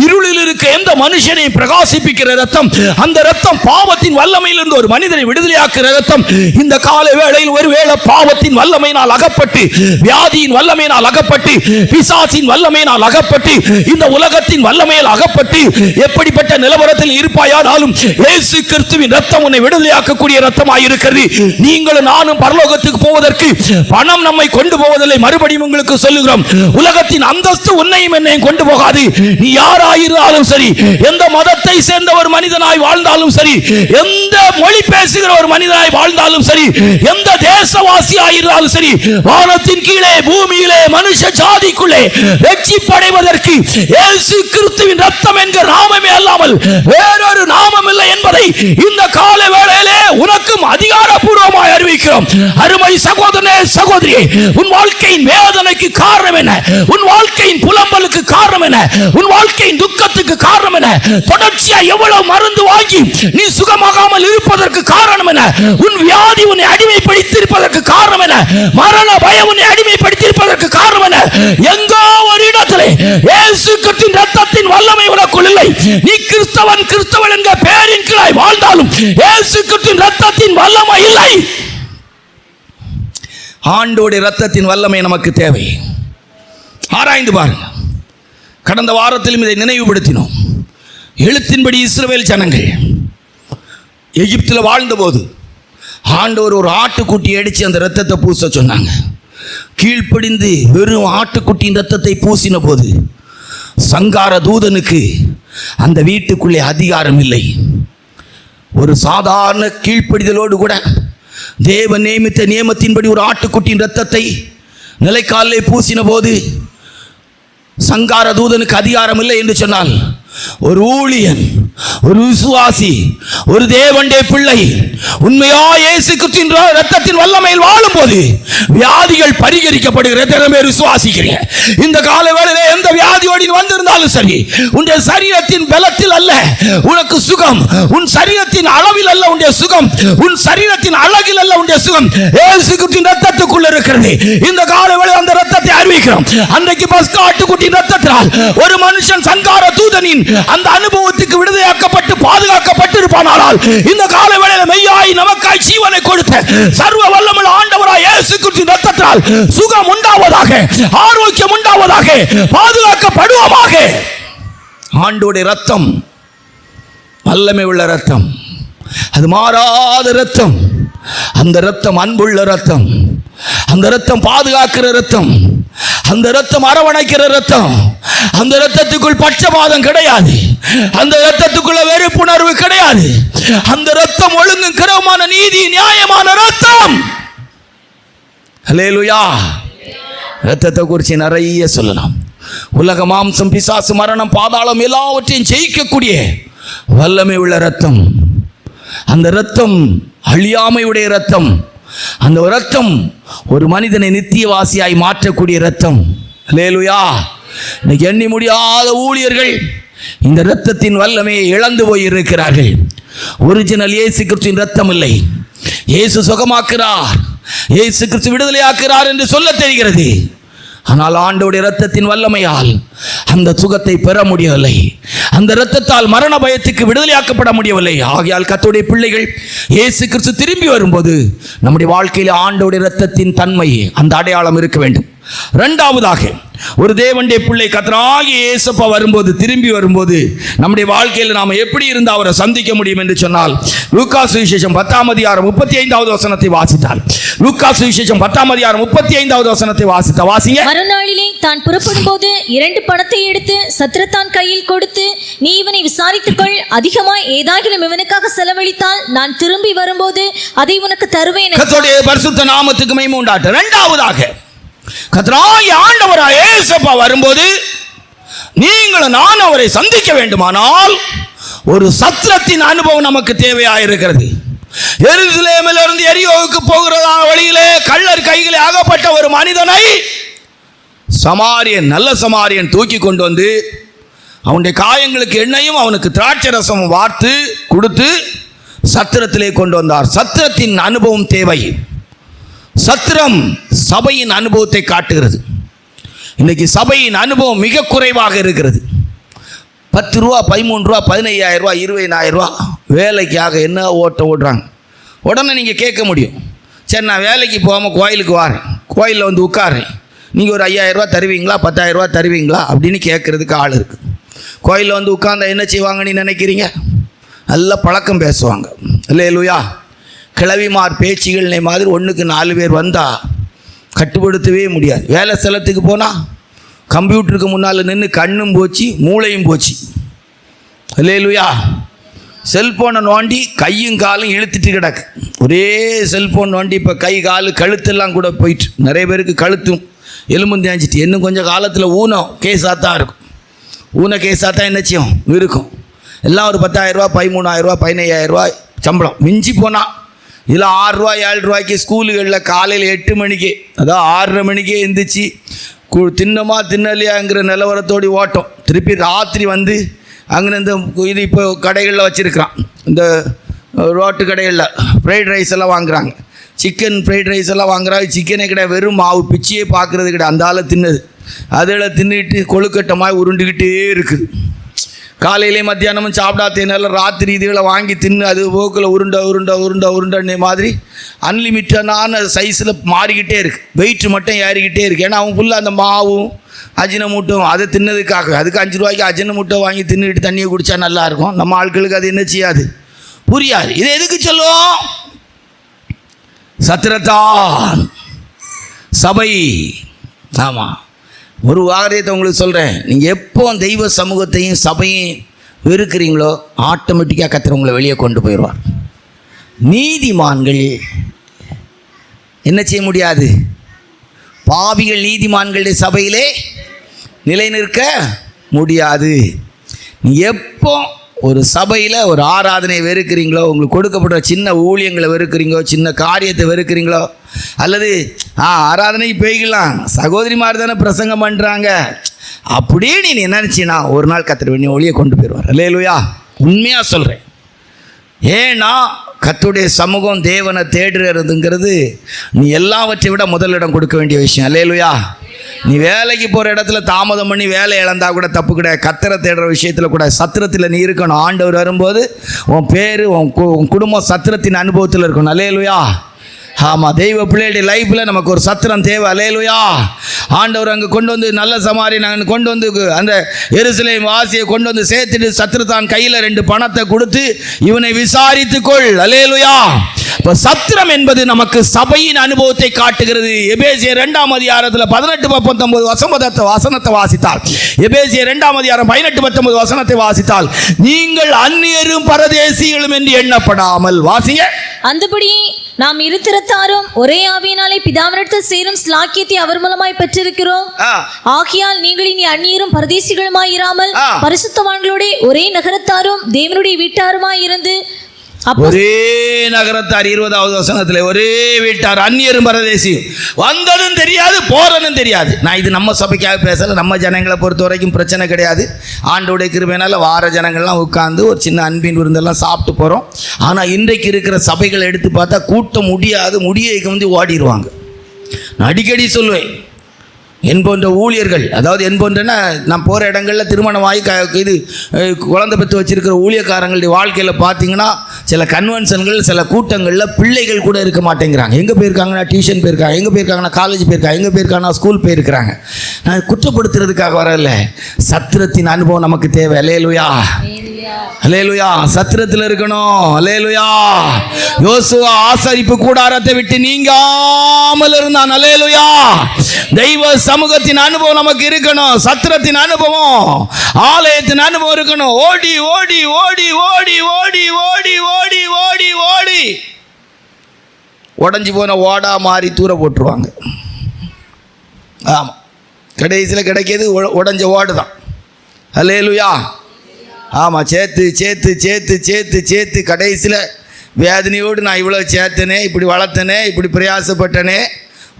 இருளில் இருக்க எந்த மனுஷனையும் பிரகாசிப்பிக்கிற இரத்தம். அந்த இரத்தம் பாவத்தின் வல்லமையிலிருந்து ஒரு மனிதனை விடுதலையாக்குற இரத்தம். இந்த கால வேளையில் ஒருவேளை பாவத்தின் வல்லமையினால் அகப்பட்டு, வியாதியின் வல்லமையினால் அகப்பட்டு, பிசாசின் வல்லமையினால் அகப்பட்டு, இந்த உலகத்தின் வல்லமையில் அகப்பட்டு எப்படிப்பட்ட நிலவரத்தில் இருப்பாயானாலும் இயேசு கிறிஸ்துவின் இரத்தம் உன்னை விடுதலையாக்கக்கூடிய இரத்தமாய் இருக்கிறது. நீங்களும் நானும் பரலோகத்துக்கு போவதற்கு பணம் நம்மை கொண்டு போவதில்லை. மறுபடியும் உங்களுக்கு சொல்லுகிறோம், உலகத்தின் அந்தஸ்து உன்னையும் என்னையும் கொண்டு போகாது. நீ யாராயிருந்தாலும் சரி, எந்த மதத்தை சேர்ந்த ஒரு மனிதனாய் வாழ்ந்தாலும் சரி, எந்த மொழி பேசுகிற ஒரு மனிதனாய் வாழ்ந்தாலும் சரி, எந்த தேசவாசியாயிருந்தாலும் சரி, வானத்தின் கீழே பூமியிலே மனுஷ ஜாதிக்குள்ளே ரட்சிப்படைவதற்கு இயேசு கிறிஸ்துவின் இரத்தம் என்கிற நாமமே அல்லாமல் வேறொரு நாமம் இல்லை என்பதை இந்த கால வேளையிலே உனக்கும் அதிகாரப்பூர்வமாய் அறிவிக்கிறோம். அருமை சகோதரனே சகோதரியே, உன் வாழ்க்கையின் வேதனைக்கு காரணம் என்ன? உன் வாழ்க்கையின் புலம்பலுக்கு காரணம் என்ன? உன் வாழ்க்கையின் துக்கத்துக்கு காரணம் என்ன? தொடர்ச்சியா எவ்வளவு மருந்து வாங்கி நீ சுகமாகாமல் இருப்பதற்கு காரணம் என்ன? உன் வியாதி உன்னை அடிமைப்படுத்தியிருப்பதற்கு காரணம் என்ன? மரண பயம் உன்னை அடிமைப்படுத்தியிருப்பதற்கு காரணம் என்ன? எங்கோ ஒரு இடத்திலே இயேசு கிறிஸ்துவின் இரத்தத்தின் வல்லமை உனக்குள் இல்லை. நீ கிறிஸ்தவன் என்கிற பெயரின் கீழ் வாழ்ந்தாலும் இயேசு கிறிஸ்துவின் இரத்தத்தின் வல்லமை இல்லை. ஆண்டோட இரத்தத்தின் வல்லமை நமக்கு தேவை. ஆராய்ந்து பாருங்க. கடந்த வாரத்திலும் இதை நினைவுபடுத்தினோம். எழுத்தின்படி இஸ்ரவேல் ஜனங்கள் எகிப்தில் வாழ்ந்தபோது ஆண்டவர் ஒரு ஆட்டுக்குட்டி அடித்து அந்த இரத்தத்தை பூச சொன்னாங்க. கீழ்ப்படிந்து வெறும் ஆட்டுக்குட்டியின் இரத்தத்தை பூசின போது சங்கார தூதனுக்கு அந்த வீட்டுக்குள்ளே அதிகாரம் இல்லை. ஒரு சாதாரண கீழ்ப்படிதலோடு கூட தேவன் நியமித்த நியமத்தின்படி ஒரு ஆட்டுக்குட்டியின் இரத்தத்தை நிலைக்காலிலே பூசின போது சங்கார தூதனுக்கு அதிகாரம் இல்லை என்று சொன்னால், ஒரு ஊழியன், ஒரு விசுவாசி, ஒரு தேவனுடைய பிள்ளை உண்மையா இயேசு கிறிஸ்துவின் இரத்தத்தின் வல்லமையில் வாழும் போது வியாதிகள் பரிகரிக்கப்படுகிறது. விசுவாசிக்கிறீங்க? இந்த கால வேளையிலே எந்த வியாதியோடு வந்திருந்தாலும் சரி, உன்னுடைய சரீரத்தின் பலத்தில் அல்ல உனக்கு சுகம், உன் சரீரத்தின் அளவில் அல்ல உன்னுடைய சுகம், உன் சரீரத்தின் அழகில் அல்ல உன்னுடைய சுகம், இயேசு கிறிஸ்துவின் இரத்தத்துக்குள்ள இருக்கிறது. இந்த கால வேளையில் அந்த இரத்தத்தை அறிவிக்கிறோம். அன்றைக்கு பஸ்கா ஆட்டுக்குட்டியின் இரத்தத்தினால் ஒரு மனுஷன் சங்கார தூதனின் அந்த அனுபவத்துக்கு விடுதலையாக்கப்பட்டு பாதுகாக்கப்பட்டு இருப்பானால், இந்த கால வேளையில் மெய்யாய் நமக்காய் ஜீவனை கொடுத்த சர்வ வல்லமையுள்ள ஆண்டவராய் இயேசு கிறிஸ்துவின் இரத்தத்தால் சுகம் உண்டாவதாக, ஆரோக்கியம் உண்டாவதாக, பாதுகாக்கப்படுவோமாக. ஆண்டோட இரத்தம் வல்லமை உள்ள இரத்தம், அது மாறாத இரத்தம். அந்த இரத்தம் அன்புள்ள இரத்தம், அந்த இரத்தம் பாதுகாக்கிற இரத்தம், அந்த இரத்தம் அரவணைக்கிற இரத்தம். அந்த இரத்தத்துக்குள் பட்சபாதம் கிடையாது. அந்த இரத்தத்துக்குள்ள வெறுப்புணர்வு கிடையாது. அந்த இரத்தம் ஒழுங்கும் கிரமமான நீதி நியாயமான இரத்தம். அல்லேலூயா. இரத்தத்தை குறித்து நிறைய சொல்லலாம். உலக மாம்சம், பிசாசு, மரணம், பாதாளம் எல்லாவற்றையும் ஜெயிக்கக்கூடிய வல்லமை உள்ள இரத்தம். அந்த இரத்தம் அழியாமையுடைய இரத்தம். அந்த இரத்தம் ஒரு மனிதனை நித்தியவாசியாய் மாற்றக்கூடிய இரத்தம். அல்லேலூயா. இன்னைக்கு எண்ணி முடியாத ஊழியர்கள் இந்த இரத்தத்தின் வல்லமையை இழந்து போய் இருக்கிறார்கள். ஒரிஜினல் இயேசு கிறிஸ்துவின் இரத்தம் இல்லை. இயேசு சுகமாக்குறார், இயேசு கிறிஸ்து விடுதலையாக்குறார் என்று சொல்ல தெரிகிறது. ஆனால் ஆண்டவருடைய இரத்தத்தின் வல்லமையால் அந்த சுகத்தை பெற முடியவில்லை. அந்த இரத்தத்தால் மரண பயத்துக்கு விடுதலையாக்கப்பட முடியவில்லை. ஆகையால் கர்த்தருடைய பிள்ளைகள் இயேசு கிறிஸ்து திரும்பி வரும்போது நம்முடைய வாழ்க்கையில் ஆண்டவருடைய இரத்தத்தின் தன்மை, அந்த அடையாளம் இருக்க வேண்டும். இரண்டாவதாக, ஒரு தேவனுடைய பிள்ளை கர்த்தராகிய இயேசுப்பா வரும்போது, திரும்பி வரும்போது நம்முடைய வாழ்க்கையில் நாம் எப்படி இருந்து அவரை சந்திக்க முடியும் என்று சொன்னால், லூக்கா சுவிசேஷம் 10:35 வசனத்தை வாசித்தால், லூக்கா சுவிசேஷம் 10:35 வசனத்தை வாசிங்க. மறுநாளிலே தான் புறப்படும் போது 2 பணத்தை எடுத்து சத்திரத்தான் கையில் கொடுத்து, நீ இவனை விசாரித்துக்கொள், அதிகமாய் ஏதாகிலும் இவனுக்காக செலவழித்தால் நான் திரும்பி வரும்போது அதை உனக்கு தருவேன். கர்த்தருடைய பரிசுத்த நாமத்துக்கு மகிமை உண்டாகட்டும். இரண்டாவதாக, கர்த்தராகிய ஆண்டவராகிய இயேசுப்பா வரும்போது நீங்களும் நான் அவரை சந்திக்க வேண்டுமானால் ஒரு சத்திரத்தின் அனுபவம் நமக்கு தேவையாயிருக்கிறது. எருசலேமிலிருந்து எரியோவுக்கு போகிறதான வழியிலே கள்ளர் கைகளே அகப்பட்ட ஒரு மனிதனை சமாரியன், நல்ல சமாரியன் தூக்கி கொண்டு வந்து அவனுடைய காயங்களுக்கு எண்ணெயும் அவனுக்கு திராட்சை ரசமும் வார்த்து கொடுத்து சத்திரத்திலே கொண்டு வந்தார். சத்திரத்தின் அனுபவம் தேவை. சத்திரம் சபையின் அனுபவத்தை காட்டுகிறது. இன்னைக்கு சபையின் அனுபவம் மிக குறைவாக இருக்கிறது. 10 ரூபா, 13 ரூபா, 15,000 ரூபா, 20,000 ரூபா வேலைக்காக என்ன ஓடுறாங்க. உடனே நீங்கள் கேட்க முடியும், சரி நான் வேலைக்கு போகாமல் கோயிலுக்கு வரேன், கோயிலில் வந்து உட்காரேன், நீங்கள் ஒரு 5,000 ரூபா தருவீங்களா, 10,000 ரூபா தருவீங்களா அப்படின்னு கேட்குறதுக்கு ஆள் இருக்குது. கோயிலில் வந்து உட்கார்ந்தா என்ன செய்வாங்கன்னு நினைக்கிறீங்க? நல்ல பழக்கம் பேசுவாங்க. அல்லேலூயா. கிளவிமார் பேச்சுகள்னே மாதிரி 1க்கு 4 பேர் வந்தால் கட்டுப்படுத்தவே முடியாது. வேலை ஸ்தலத்துக்கு போனால் கம்ப்யூட்டருக்கு முன்னால் நின்று கண்ணும் போச்சு, மூளையும் போச்சு. அல்லேலூயா. செல்ஃபோனை நோண்டி கையும் காலும் இழுத்துட்டு கிடக்கு. ஒரே செல்ஃபோன் நோண்டி இப்போ கை கால் கழுத்தெல்லாம் கூட போயிட்டு, நிறைய பேருக்கு கழுத்தும் எலும்பும் தேஞ்சிட்டு. இன்னும் கொஞ்சம் காலத்தில் ஊனம் கேஸாக தான் இருக்கும். ஊன கேஸாக தான் என்ன செய்யும் இருக்கும். எல்லாம் ஒரு 10,000 ரூபா, 13,000 ரூபா, 15,000 ரூபா சம்பளம் மிஞ்சி போனால். இதில் 6 ரூபா 7 ரூபாய்க்கு ஸ்கூலுகளில் காலையில் 8 மணிக்கு, அதாவது 6:30 மணிக்கே எழுந்திரிச்சு தின்னமா தின்னலையாங்கிற நிலவரத்தோடு ஓட்டம். திருப்பி ராத்திரி வந்து அங்கே இந்த இது இப்போ கடைகளில் வச்சுருக்கிறான், இந்த ரோட்டு கடைகளில் ஃப்ரைட் ரைஸ் எல்லாம் வாங்குகிறாங்க, சிக்கன் ஃப்ரைட் ரைஸ் எல்லாம் வாங்குறாங்க. சிக்கனே கிடையாது, வெறும் மாவு பிச்சியே பார்க்குறது கிடையாது. அந்த ஆளை தின்னது அதில் தின்னுட்டு கொழுக்கட்டமாக உருண்டுக்கிட்டே இருக்குது. காலையிலே மத்தியானமும் சாப்பிடாதேனால ராத்திரி இதுகளை வாங்கி தின்னு அது போக்கில் உருண்டை மாதிரி அன்லிமிட்டடான சைஸில் மாறிக்கிட்டே இருக்குது. வெயிட்டு மட்டும் ஏறிக்கிட்டே இருக்குது. ஏன்னா அவன் ஃபுல்லாக அந்த மாவும் அஜினமூட்டும் அதை தின்னதுக்காக. அதுக்கு 5 ரூபாய்க்கு அஜினமூட்டை வாங்கி தின்னுக்கிட்டு தண்ணியை குடித்தா நல்லாயிருக்கும். நம்ம ஆட்களுக்கு அது என்ன செய்யாது, புரியாது. இது எதுக்கு சொல்லுவோம்? சத்திரத்தான் சபை. ஆமாம், ஒரு வாரியத்தை உங்களுக்கு சொல்கிறேன். நீங்கள் எப்போ தெய்வ சமூகத்தையும் சபையும் வெறுக்கிறீங்களோ ஆட்டோமேட்டிக்காக கர்த்தர் உங்களை வெளியே கொண்டு போயிடுவார். நீதிமான்கள் என்ன செய்ய முடியாது? பாவிகள் நீதிமான்களுடைய சபையிலே நிலை நிற்க முடியாது. எப்போ ஒரு சபையில் ஒரு ஆராதனை வெறுக்கிறீங்களோ, உங்களுக்கு கொடுக்கப்படுற சின்ன ஊழியங்களை வெறுக்கிறீங்களோ, சின்ன காரியத்தை வெறுக்கிறீங்களோ, அல்லது ஆராதனைக்கு போய்க்கலாம், சகோதரிமார் தானே பிரசங்கம் பண்ணுறாங்க அப்படியே நீ நினைச்சினா ஒரு நாள் கர்த்தர் நீ ஒளியை கொண்டு போயிடுவார். அல்லேலூயா. உண்மையாக சொல்கிறேன். ஏன்னா கர்த்தருடைய சமூகம் தேவனை தேடுறதுங்கிறது நீ எல்லாவற்றை விட முதலிடம் கொடுக்க வேண்டிய விஷயம். அல்லேலூயா. நீ வேலைக்கு போகிற இடத்துல தாமதம் பண்ணி வேலை இழந்தா கூட தப்பு கிடையாது. கர்த்தரை தேடுற விஷயத்தில் கூட சத்திரத்தில் நீ இருக்கணும். ஆண்டவர் வரும்போது உன் பேர் உன் குடும்பம் சத்திரத்தின் அனுபவத்தில் இருக்கணும். அல்லேலூயா. ஆமாம், தெய்வ பிள்ளைகளுடைய லைஃப்பில் நமக்கு ஒரு சத்திரம் தேவை. அல்லேலூயா. ஆண்டவர் அங்கே கொண்டு வந்து நல்ல சமாரி நாங்கள் கொண்டு வந்து அந்த எருசலேம் வாசியை கொண்டு வந்து சேர்த்துட்டு சத்திரத்தான் கையில் 2 பணத்தை கொடுத்து இவனை விசாரித்துக்கொள். அல்லேலூயா. இப்போ சத்திரம் என்பது நமக்கு சபையின் அனுபவத்தை காட்டுகிறது. எபேசியர் 2 அதிகாரத்தில் 18-19 வசனத்தை வாசித்தால், எபேசியர் 2 அதிகாரம் 18-19 வசனத்தை வாசித்தால், நீங்கள் அந்நியரும் பரதேசிகளும் என்று எண்ணப்படாமல், வாசிங்க. அந்தபடியே நாம் இருதிறத்தாரும் ஒரே ஆவியினாலே பிதாவினிடத்தில் சேரும் ஸ்லாக்கியத்தை அவர் மூலமாய் பெற்றிருக்கிறோம். ஆகையால் நீங்கள் இனி அந்நியரும் பரதேசிகளுமாய் இராமல் பரிசுத்தவான்களோட ஒரே நகரத்தாரும் தேவனுடைய வீட்டாருமாய் இருந்து, ஒரே நகரத்தார் 20வது வசனத்தில் ஒரே வீட்டார், அந்நியரும் பரதேசியும், வந்ததும் தெரியாது போறதும் தெரியாது. நான் இது நம்ம சபைக்காக பேசல, நம்ம ஜனங்களை பொறுத்த வரைக்கும் பிரச்சனை கிடையாது. ஆண்டோடைய கிருபையினால வார ஜனங்கள்லாம் உட்கார்ந்து ஒரு சின்ன அன்பின் விருந்தெல்லாம் சாப்பிட்டு போகிறோம். ஆனால் இன்றைக்கு இருக்கிற சபைகளை எடுத்து பார்த்தா கூட்டம் முடியாது, முடியைக்கு வந்து ஓடிடுவாங்க. நான் அடிக்கடி சொல்லுவேன், என் போன்ற ஊழியர்கள், அதாவது என் போன்றன்னா நான் போகிற இடங்களில் திருமணமாகி இது குழந்தை பெற்று வச்சிருக்கிற ஊழியக்காரங்களுடைய வாழ்க்கையில் பார்த்தீங்கன்னா சில கன்வென்ஷன்கள், சில கூட்டங்களில் பிள்ளைகள் கூட இருக்க மாட்டேங்கிறாங்க. எங்கே போயிருக்காங்கன்னா டியூஷன் போயிருக்காங்க, எங்கே போயிருக்காங்கன்னா காலேஜ் போயிருக்காங்க, எங்கே போயிருக்காங்கன்னா ஸ்கூல் போயிருக்கிறாங்க. நான் குற்றப்படுத்துறதுக்காக வரல, சத்திரத்தின் அனுபவம் நமக்கு தேவை. அல்லேலூயா, அல்லேலூயா. சத்திரத்தில் இருக்கணும். அல்லேலூயா. யோசுவா ஆசரிப்பு கூடாரத்தை விட்டு நீங்காமல் இருந்தான். அல்லேலூயா. தெய்வ சமூகத்தின் அனுபவம் நமக்கு இருக்கணும். சத்திரத்தின் அனுபவம், ஆலயத்தின் அனுபவம் இருக்கணும். ஓடி ஓடி ஓடி ஓடி ஓடி ஓடி ஓடி ஓடி ஓடி உடஞ்சி போன ஓடா மாறி தூர போட்டுருவாங்க. ஆமாம், கடைசியில் கிடைக்கிது உடஞ்ச ஓடு தான். அல்லேலூயா. ஆமாம், சேர்த்து சேர்த்து சேர்த்து சேர்த்து சேர்த்து கடைசியில் வேதனையோடு நான் இவ்வளோ சேர்த்தனே, இப்படி வளர்த்தனே, இப்படி பிரயாசப்பட்டனே,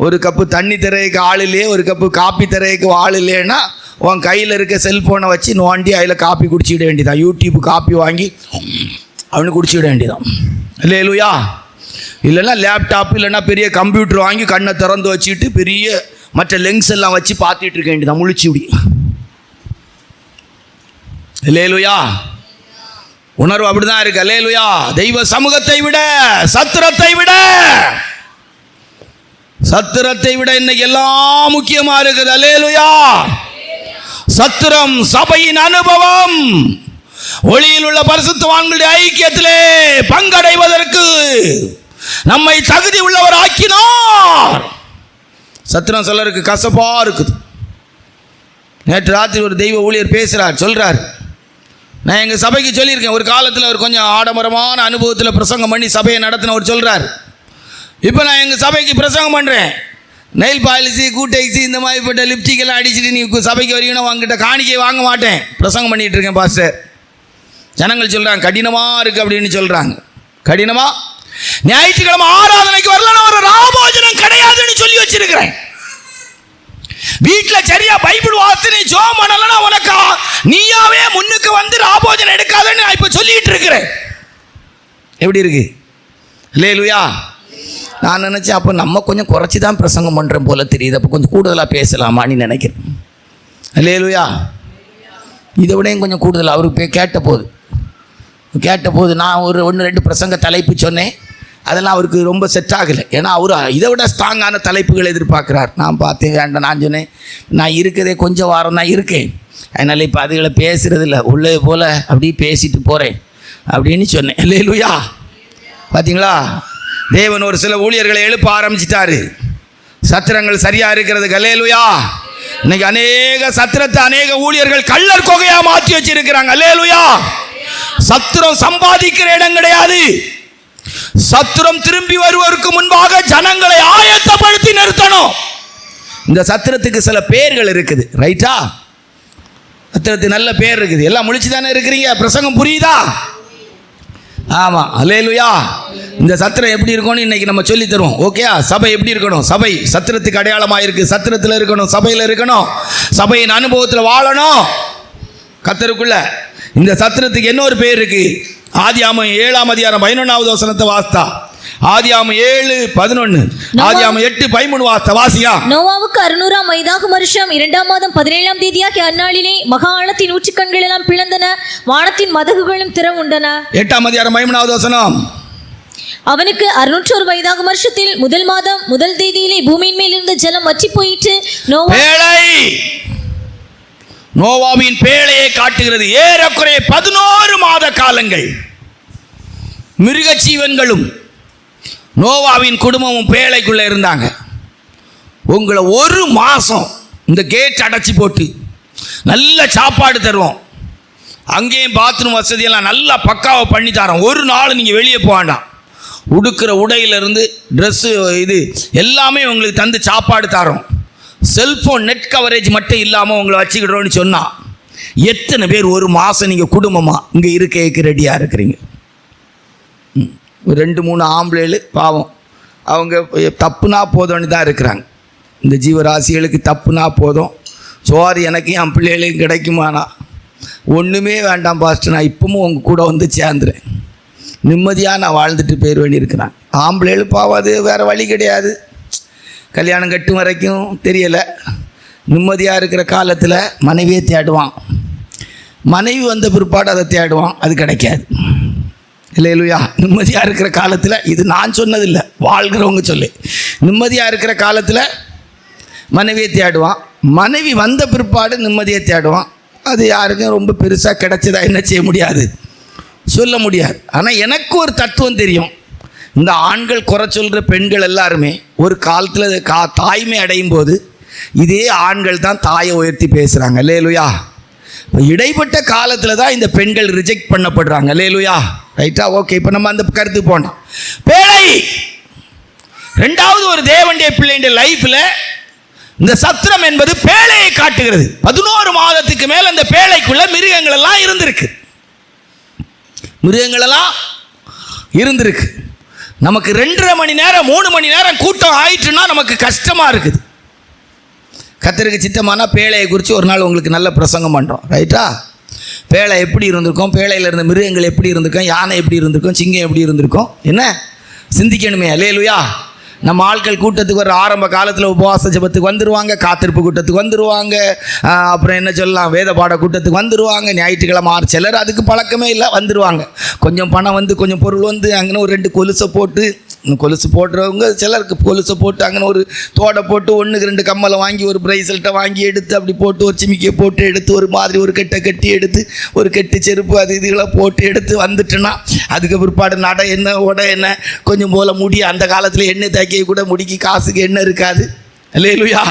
ஒரு கப்பு தண்ணி தரைக்கு ஆள் இல்லையே, ஒரு கப்பு காப்பி தரைக்கு ஆள் இல்லைன்னா உன் கையில் இருக்க செல்ஃபோனை வச்சு நோண்டி அதில் காப்பி குடிச்சிட வேண்டியதான். யூடியூப் காப்பி வாங்கி அவனு குடிச்சிட வேண்டியதான். அல்லேலூயா. இல்லைன்னா லேப்டாப், இல்லைன்னா பெரிய கம்ப்யூட்டர் வாங்கி கண்ணை திறந்து வச்சுட்டு பெரிய மற்ற லென்ஸ் எல்லாம் வச்சு பார்த்துட்டு இருக்க வேண்டியதான் முழிச்சு விடி. அல்லேலூயா. உணர்வு அப்படிதான் இருக்கு. அல்லேலூயா. தெய்வ சமூகத்தை விட, சத்திரத்தை விட, சத்திரத்தை விட இன்னைக்கு எல்லாம் முக்கியமா இருக்குது. அல்லேலூயா. சத்திரம் சபையின் அனுபவம், ஒளியில் உள்ள பரிசுத்தவான்களுடைய ஐக்கியத்திலே பங்கடைவதற்கு நம்மை தகுதி உள்ளவர் ஆக்கினார். சத்திரம் சிலருக்கு கசப்பா இருக்குது. நேற்று ராத்திரி ஒரு தெய்வ ஊழியர் பேசுகிறார், சொல்கிறார், நான் எங்கள் சபைக்கு சொல்லியிருக்கேன். ஒரு காலத்தில் அவர் கொஞ்சம் ஆடம்பரமான அனுபவத்தில் பிரசங்கம் பண்ணி சபையை நடத்தினவர் சொல்கிறார், இப்போ நான் எங்கள் சபைக்கு பிரசங்கம் பண்ணுறேன், நெயில் பாலிசி, கூட்டைசி, இந்த மாதிரிப்பட்ட லிப்ஸ்டிக்கெல்லாம் அடிச்சுட்டு நீ சபைக்கு வரீங்கன்னா வாங்கிட்ட காணிக்கை வாங்க மாட்டேன், பிரசங்கம் பண்ணிகிட்டு இருக்கேன் பாஸ்டர். ஜனங்கள் சொல்கிறாங்க கடினமாக இருக்குது அப்படின்னு சொல்கிறாங்க. கடினமாக? ஞாயிற்றுக்கிழமை ஆராதனைக்கு வரலன்னா ஒரு ராபோஜனம் கிடையாதுன்னு சொல்லி வச்சிருக்கிறேன். வீட்டில் சரியா பைபிள் வாசனை ஜோம் பண்ணலன்னா உனக்கு நீயாவே முன்னுக்கு வந்து ராபோஜனம் எடுக்காதன்னு நான் இப்போ சொல்லிட்டு இருக்கிறேன். எப்படி இருக்கு? அல்லேலூயா. நான் நினச்சேன் அப்போ நம்ம கொஞ்சம் குறைச்சி தான் பிரசங்கம் பண்ணுறேன் போல தெரியுது, அப்போ கொஞ்சம் கூடுதலாக பேசலாமான்னு நினைக்கிறேன். அல்லேலூயா. இதை விடையும் கொஞ்சம் கூடுதலாக அவருக்கு கேட்ட போது நான் ஒரு 1-2 பிரசங்க தலைப்பு சொன்னேன். அதெல்லாம் அவருக்கு ரொம்ப செட் ஆகலை. ஏன்னா அவர் இதை விட ஸ்ட்ராங்கான தலைப்புகள் எதிர்பார்க்குறார். நான் பார்த்தேன், வேண்டாம். நான் சொன்னேன், நான் இருக்கதே கொஞ்சம் வாரம் தான் இருக்கேன், அதனால் இப்போ அதுகளை பேசுகிறதில்ல, உள்ளே போல் அப்படி பேசிட்டு போகிறேன் அப்படின்னு சொன்னேன். அல்லேலூயா. பார்த்தீங்களா, தேவன் ஒரு சில ஊழியர்களை எழுப்ப ஆரம்பிச்சிட்டாரு. சத்திரங்கள் சரியாக இருக்கிறதுக்கு. அல்லேலூயா. இன்னைக்கு அநேக சத்திரத்தை அநேக ஊழியர்கள் கள்ளர் கொகையாக மாற்றி வச்சிருக்கிறாங்க. அல்லேலூயா. சத்திரம் சம்பாதிக்கிற இடம் கிடையாது. சத்திரம் திரும்பி வருவதற்கு முன்பாக ஜனங்களை ஆயத்தப்படுத்தி நிறுத்தணும். இந்த சத்திரத்துக்கு சில பெயர்கள் இருக்குது, ரைட்டா? சத்திரத்துக்கு நல்ல பேர் இருக்குது. எல்லாம் முழிச்சு தானே இருக்கிறீங்க? பிரசங்கம் புரியுதா? ஆமாம். அல்லேலூயா. இந்த சத்திரம் எப்படி இருக்கும்னு இன்னைக்கு நம்ம சொல்லி தருவோம். ஓகே? சபை எப்படி இருக்கணும்? சபை சத்திரத்துக்கு அடையாளமாக இருக்குது. சத்திரத்தில் இருக்கணும், சபையில் இருக்கணும், சபையின் அனுபவத்தில் வாழணும் கர்த்தருக்குள்ள. இந்த சத்திரத்துக்கு இன்னொரு பேர் இருக்கு. ஆதியாகமம் 7 அதிகாரம் 11வது வசனத்தை வாசித்தா, ஆதியாகமம் 7:11, ஆதியாகமம் 8:13 வாசித்தா, வாசியா. நோவாவுக்கு 600ஆம் வயதாகும் வருஷம் 2ஆம் மாதம் 17ஆம் தேதியாகிய அந்நாளிலே மகா ஆழத்தின் ஊற்றுக்கண்கள் எல்லாம் பிளந்தன, வானத்தின் மதகுகளும் திறவுண்டன. 8ஆம் அதிகாரம் 13வது வசனம். அவனுக்கு 601 வயதாகும் வருஷத்தில் 1 மாதம் 1 தேதியிலே பூமியின் மேல் இருந்த ஜலம் வற்றி போயிற்று. நோவாவின் பேழையை காட்டுகிறது. ஏறக்குறைய 11 மாத காலங்கள் மிருக ஜீவன்களும் நோவாவின் குடும்பமும் பேழைக்குள்ளே இருந்தாங்க. உங்களை 1 மாதம் இந்த கேட் அடைச்சி போட்டு நல்ல சாப்பாடு தருவோம், அங்கேயும் பாத்ரூம் வசதியெல்லாம் நல்லா பக்காவை பண்ணி தரோம், ஒரு நாள் நீங்கள் வெளியே போக வேண்டாம், உடுக்கிற உடையிலிருந்து ட்ரெஸ்ஸு இது எல்லாமே உங்களுக்கு தந்து சாப்பாடு தரோம், செல்ஃபோன் நெட் கவரேஜ் மட்டும் இல்லாமல் உங்களை வச்சுக்கிடுறோன்னு சொன்னால் எத்தனை பேர் 1 மாதம் நீங்கள் குடும்பமாக இங்கே இருக்க ரெடியாக இருக்கிறீங்க? 2-3 ஆம்பளைகள் பாவம், அவங்க தப்புனா போதும்னு தான் இருக்கிறாங்க. இந்த ஜீவராசிகளுக்கு தப்புனா போதும், சோறு எனக்கு என் பிள்ளைகளுக்கு கிடைக்குமானா ஒன்றுமே வேண்டாம் பாஸ்டர், நான் இப்பவும் உங்கள் கூட வந்து சேர்ந்துறேன், நிம்மதியாக நான் வாழ்ந்துட்டு போயிடுவேன் இருக்கிறான். ஆம்பளைகள் பாவம், அது வேறு வழி கிடையாது. கல்யாணம் கட்டும் வரைக்கும் தெரியலை, நிம்மதியாக இருக்கிற காலத்தில் மனைவியை தேடுவான், மனைவி வந்த பிற்பாடு அதை தேடுவான், அது கிடைக்காது. இல்லையா? நிம்மதியாக இருக்கிற காலத்தில், இது நான் சொன்னதில்லை, வாழ்கிறவங்க சொல்லி, நிம்மதியாக இருக்கிற காலத்தில் மனைவியை தேடுவான், மனைவி வந்த பிற்பாடு நிம்மதியை தேடுவான். அது யாருக்கும் ரொம்ப பெருசாக கிடைச்சதா என்ன செய்ய முடியாது, சொல்ல முடியாது. ஆனால் எனக்கு ஒரு தத்துவம் தெரியும், இந்த ஆண்கள் குறை சொல்கிற பெண்கள் எல்லாருமே ஒரு காலத்தில் தாய்மை அடையும் போது இதே ஆண்கள் தான் தாயை உயர்த்தி பேசுகிறாங்க. இல்லையா? இப்போ இடைப்பட்ட காலத்தில் தான் இந்த பெண்கள் ரிஜெக்ட் பண்ணப்படுறாங்க. இல்லையா? ரைட்டா? ஓகே, இப்போ நம்ம அந்த கருத்து போனோம். பேழை 2வது ஒரு தேவனுடைய பிள்ளைடைய லைஃப்பில் இந்த சத்திரம் என்பது பேழையை காட்டுகிறது. 11 மாதத்துக்கு மேல் அந்த பேழைக்குள்ள மிருகங்கள் எல்லாம் இருந்திருக்கு, நமக்கு 2.5 மணி நேரம் 3 மணி நேரம் கூட்டம் ஆயிட்டுன்னா நமக்கு கஷ்டமாக இருக்குது. கர்த்தருக்கு சித்தமான பேழையை குறித்து ஒரு நாள் உங்களுக்கு நல்ல பிரசங்கம் பண்ணுறோம். ரைட்டா? பேழை எப்படி இருந்திருக்கும், பேழையில் இருந்த மிருகங்கள் எப்படி இருந்திருக்கும், யானை எப்படி இருந்திருக்கும், சிங்கம் எப்படி இருந்திருக்கும், என்ன சிந்திக்கணுமே. அல்லேலூயா. நம்ம ஆட்கள் கூட்டத்துக்கு வர ஆரம்ப காலத்தில் உபவாச ஜெபத்துக்கு வந்துடுவாங்க, காத்திருப்பு கூட்டத்துக்கு வந்துடுவாங்க, அப்புறம் என்ன சொல்லலாம், வேத பாட கூட்டத்துக்கு வந்துடுவாங்க, ஞாயிற்றுக்கிழமை சிலர் அதுக்கு பழக்கமே இல்லை வந்துடுவாங்க, கொஞ்சம் பணம் வந்து கொஞ்சம் பொருள் வந்து அங்கே ஒரு 2 கொலுசை போட்டு, கொலுசு போடுறவங்க சிலருக்கு கொலுசை போட்டு அங்கே ஒரு தோடை போட்டு 1க்கு 2 கம்மலை வாங்கி ஒரு பிரைசல்ட்டை வாங்கி எடுத்து அப்படி போட்டு ஒரு சிமிக்கையை போட்டு எடுத்து ஒரு மாதிரி ஒரு கெட்டை கட்டி எடுத்து ஒரு கெட்டு செருப்பு அது இதுகளை போட்டு எடுத்து வந்துட்டுன்னா அதுக்கு பிற்பாடு நடை என்ன உடை என்ன கொஞ்சம் போல் முடி. அந்த காலத்தில் எண்ணெய் தேய்க்க கூட முடிக்கு காசுக்கு எண்ணெய் இருக்காது. அல்லேலூயா.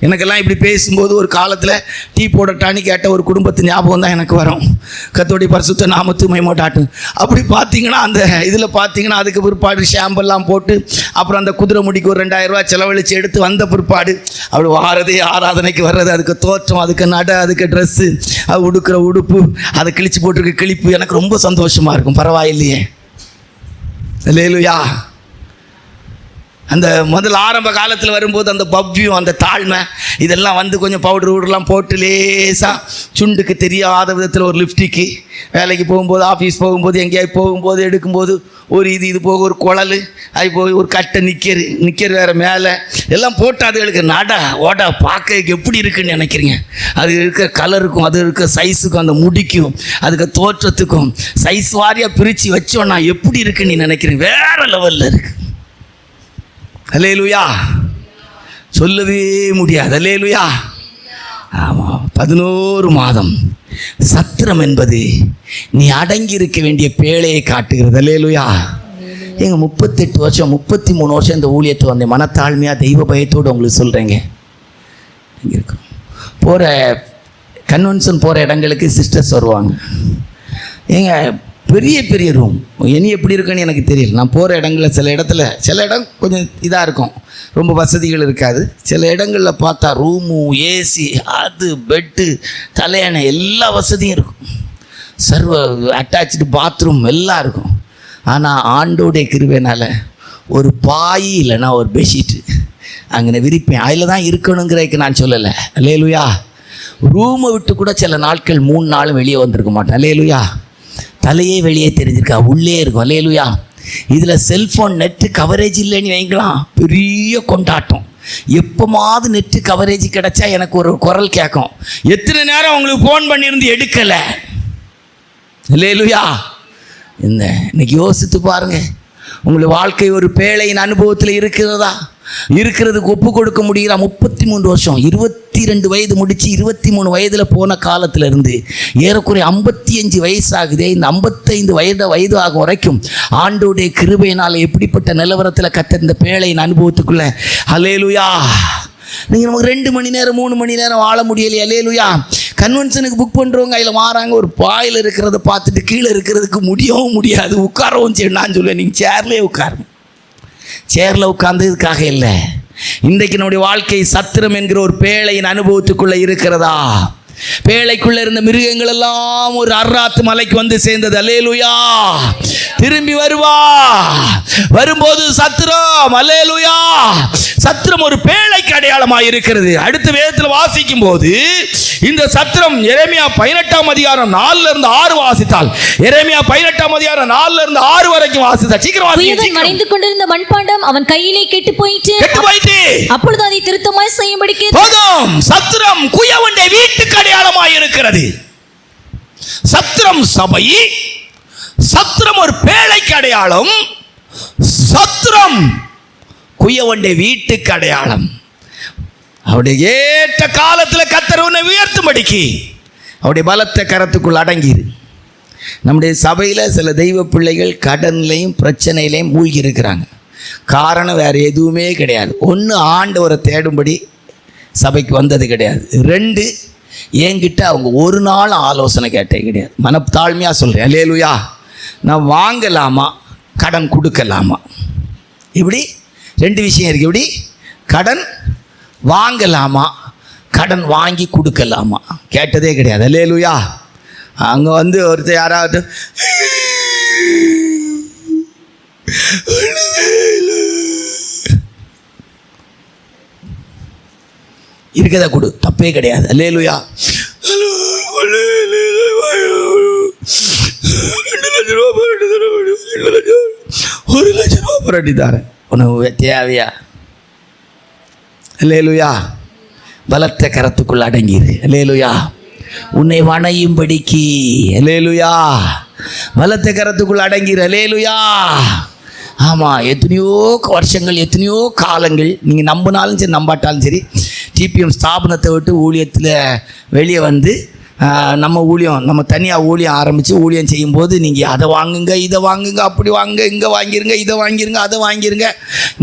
எனக்கெல்லாம் இப்படி பேசும்போது ஒரு காலத்தில் டீ போடட்டான்னு கேட்ட ஒரு குடும்பத்து ஞாபகம் தான் எனக்கு வரும். கர்த்தருடைய பரிசுத்த நாமத்துக்கு மகிமையுண்டாகட்டும். அப்படி பார்த்தீங்கன்னா அந்த இதில் பார்த்தீங்கன்னா அதுக்கு பிற்பாடு ஷாம்பெல்லாம் போட்டு அப்புறம் அந்த குதிரை முடிக்கு ஒரு 2000 ரூபா செலவழித்து எடுத்து வந்த பிற்பாடு அப்படி வாரதே ஆராதனைக்கு வர்றது, அதுக்கு தோற்றம், அதுக்கு நடை, அதுக்கு ட்ரெஸ்ஸு, அது உடுக்கிற உடுப்பு, அதை கிழிச்சு போட்டிருக்க கிழிப்பு எனக்கு ரொம்ப சந்தோஷமாக இருக்கும். பரவாயில்லையே. அல்லேலூயா. அந்த முதல் ஆரம்ப காலத்தில் வரும்போது அந்த பவ்யம், அந்த தாழ்மை இதெல்லாம் வந்து கொஞ்சம் பவுடர்லாம் போட்டு லேசாக சுண்டுக்கு தெரியாத விதத்தில் ஒரு லிப்ஸ்டிக்கு, வேலைக்கு போகும்போது ஆஃபீஸ் போகும்போது எங்கேயாவது போகும்போது எடுக்கும்போது ஒரு இது போக ஒரு குழல், அது போய் ஒரு கட்டை நிற்கிற வேறு மேலே எல்லாம் போட்டு அதுகளுக்கு நட ஓட பார்க்க எப்படி இருக்குன்னு நினைக்கிறீங்க. அது இருக்க கலருக்கும் அது இருக்க சைஸுக்கும் அந்த முடிக்கும் அதுக்கு தோற்றத்துக்கும் சைஸ் வாரியாக பிரித்து வச்சோன்னா எப்படி இருக்குன்னு நீ நினைக்கிறீங்க. வேறு லெவலில் இருக்குது. அல்லேலூயா. சொல்லவே முடியாது. அல்லேலூயா. ஆமாம். 11 மாதம் சத்திரம் என்பது நீ அடங்கி இருக்க வேண்டிய பேழையை காட்டுகிறது. அல்லேலூயா. எங்க 38 வருஷம் 33 வருஷம் இந்த ஊழியத்தை வந்தேன், மனத்தாழ்மையாக தெய்வ பயத்தோடு உங்களுக்கு சொல்கிறேங்க. இங்கே இருக்கும் போகிற கன்வென்ஷன் போகிற இடங்களுக்கு சிஸ்டர்ஸ் வருவாங்க. ஏங்க பெரிய பெரிய ரூம், இனி எப்படி இருக்குன்னு எனக்கு தெரியல. நான் போகிற இடங்களில் சில இடம் கொஞ்சம் இதாக இருக்கும், ரொம்ப வசதிகள் இருக்காது. சில இடங்களில் பார்த்தா ரூமு, ஏசி, அது பெட்டு, தலையணை எல்லா வசதியும் இருக்கும், சர்வ அட்டாச்சு பாத்ரூம் எல்லாம் இருக்கும். ஆனால் ஆண்டோடைய கிருபையினால் ஒரு பாய் இல்லைன்னா ஒரு பெட்ஷீட்டு அங்கே விரிப்பேன். அதில் தான் இருக்கணுங்கிறதுக்கு நான் சொல்லலை. அல்லேலூயா. ரூமை விட்டு கூட சில நாட்கள் 3 நாளும் வெளியே வந்திருக்க மாட்டேன். அல்லேலூயா. தலையே வெளியே தெரிஞ்சிருக்கா, உள்ளே இருக்கும். அல்லேலூயா. இதில் செல்ஃபோன் நெட்டு கவரேஜ் இல்லைன்னு வைங்களாம், பெரிய கொண்டாட்டம். எப்போமாவது நெட்டு கவரேஜ் கிடைச்சா எனக்கு ஒரு குரல் கேட்கும், எத்தனை நேரம் உங்களுக்கு ஃபோன் பண்ணியிருந்து எடுக்கலை. அல்லேலூயா. இன்னைக்கு யோசித்து பாருங்கள், உங்களுடைய வாழ்க்கை ஒரு பேழையின் அனுபவத்தில் இருக்கிறதா? இருக்கிறதுக்கு ஒப்பு கொடுக்க முடிகிறா. 33 வருஷம், 22 வயது முடித்து 23 வயதில் போன காலத்திலிருந்து ஏறக்குறைய 55 வயசாகுதே. இந்த 55 வயது ஆகும் வரைக்கும் ஆண்டோடைய கிருபையினால் எப்படிப்பட்ட நிலவரத்தில் கத்த இந்த பேழையின் அனுபவத்துக்குள்ள. அல்லேலூயா. நீங்கள் நமக்கு 2 மணி நேரம் 3 மணி நேரம் வாழ முடியலையே. அல்லேலூயா. கன்வென்ஷனுக்கு புக் பண்ணுறவங்க அதில் மாறாங்க, ஒரு பாயில் இருக்கிறத பார்த்துட்டு கீழே இருக்கிறதுக்கு முடியவும் முடியாது, உட்காரவும் செய்யணும். நான் சொல்லுவேன், நீங்கள் சேர்லேயே உட்காருங்க. சேரில் உட்கார்ந்ததுக்காக இல்லை. இன்றைக்கு நம்முடைய வாழ்க்கை சத்திரம் என்கிற ஒரு பேழையின் அனுபவத்துக்குள்ளே இருக்கிறதா? பேழைக்குள்ளே இருந்த மிருகங்கள் எல்லாம் ஒரு அர்ராத்து மலைக்கு வந்து சேர்ந்தது. அல்லேலூயா. திரும்பி வரும்போது சத்திரம். அல்லேலூயா. சத்திரம் ஒரு பேழைக்கு அடையாளமாக இருக்கிறது. அடுத்த வேதத்தில் வாசிக்கும் போது இந்த சத்திரம் எரேமியா 18ஆம் அதிகாரம் 4-6 வாசித்தால், எரேமியா 18ஆம் அதிகாரம் 4-6 வரைக்கும் வாசித்தால், சீக்கிரம் வாசிங்க. மறைந்து கொண்டிருந்த மண்பாண்டம் அவன் கையிலே கெட்டு போயிற்று. அப்பொழுது அதை திருத்தமாய் செய்யும்படிக்கு போதும். சத்திரம் குயவனுடைய வீட்டுக்கு அடையாளமாக இருக்கிறது. சத்திரம் சபை, சத்திரம் ஒரு பேழைக்கு அடையாளம், சத்திரம் குயவனுடைய வீட்டுக்கு அடையாளம். அவருடைய ஏற்ற காலத்தில் கர்த்தர் உன்னை உயர்த்தும்படிக்கு அவருடைய பலத்த கரத்துக்குள் அடங்கிரு. நம்முடைய சபையில் சில தெய்வ பிள்ளைகள் கடன்லையும் பிரச்சனையிலையும் மூழ்கி இருக்கிறாங்க. காரணம் வேறு எதுவுமே கிடையாது. ஒன்று, ஆண்டவரை தேடும்படி சபைக்கு வந்தது கிடையாது. 2, என்கிட்ட அவங்க ஒரு நாள் ஆலோசனை கேட்டே கிடையாது. மனத்தாழ்மையாக சொல்கிறேன். அல்லேலூயா. நான் வாங்கலாமா கடன் கொடுக்கலாமா? இப்படி 2 விஷயம் இருக்குது. இப்படி கடன் வாங்கலாமா கடன் வாங்கி கொடுக்கலாமா கேட்டதே கிடையாது. அல்லேலூயா. அங்கே வந்து ஒருத்தர் யாராவது இருக்கதா கொடு, தப்பே கிடையாது. அல்லேலூயா. 1 லட்சம் ரூபா புரட்டி தரேன், உனக்கு தேவையா? அல்லேலூயா. பலத்த கரத்துக்குள் அடங்கிரு. அல்லேலூயா. உன்னை வணையும்படிக்கு. அல்லேலூயா. பலத்த கரத்துக்குள் அடங்கிரு. அல்லேலூயா. ஆமாம், எத்தனையோ வருஷங்கள், எத்தனையோ காலங்கள் நீங்கள் நம்பினாலும் சரி நம்பாட்டாலும் சரி, டிபிஎம் ஸ்தாபனத்தை விட்டு ஊழியத்தில் வெளியே வந்து நம்ம ஊழியம், நம்ம தனியாக ஊழியம் ஆரம்பித்து ஊழியம் செய்யும்போது நீங்கள் அதை வாங்குங்க, இதை வாங்குங்க, அப்படி வாங்குங்க, இங்கே வாங்கிருங்க, இதை வாங்கிருங்க, அதை வாங்கிருங்க,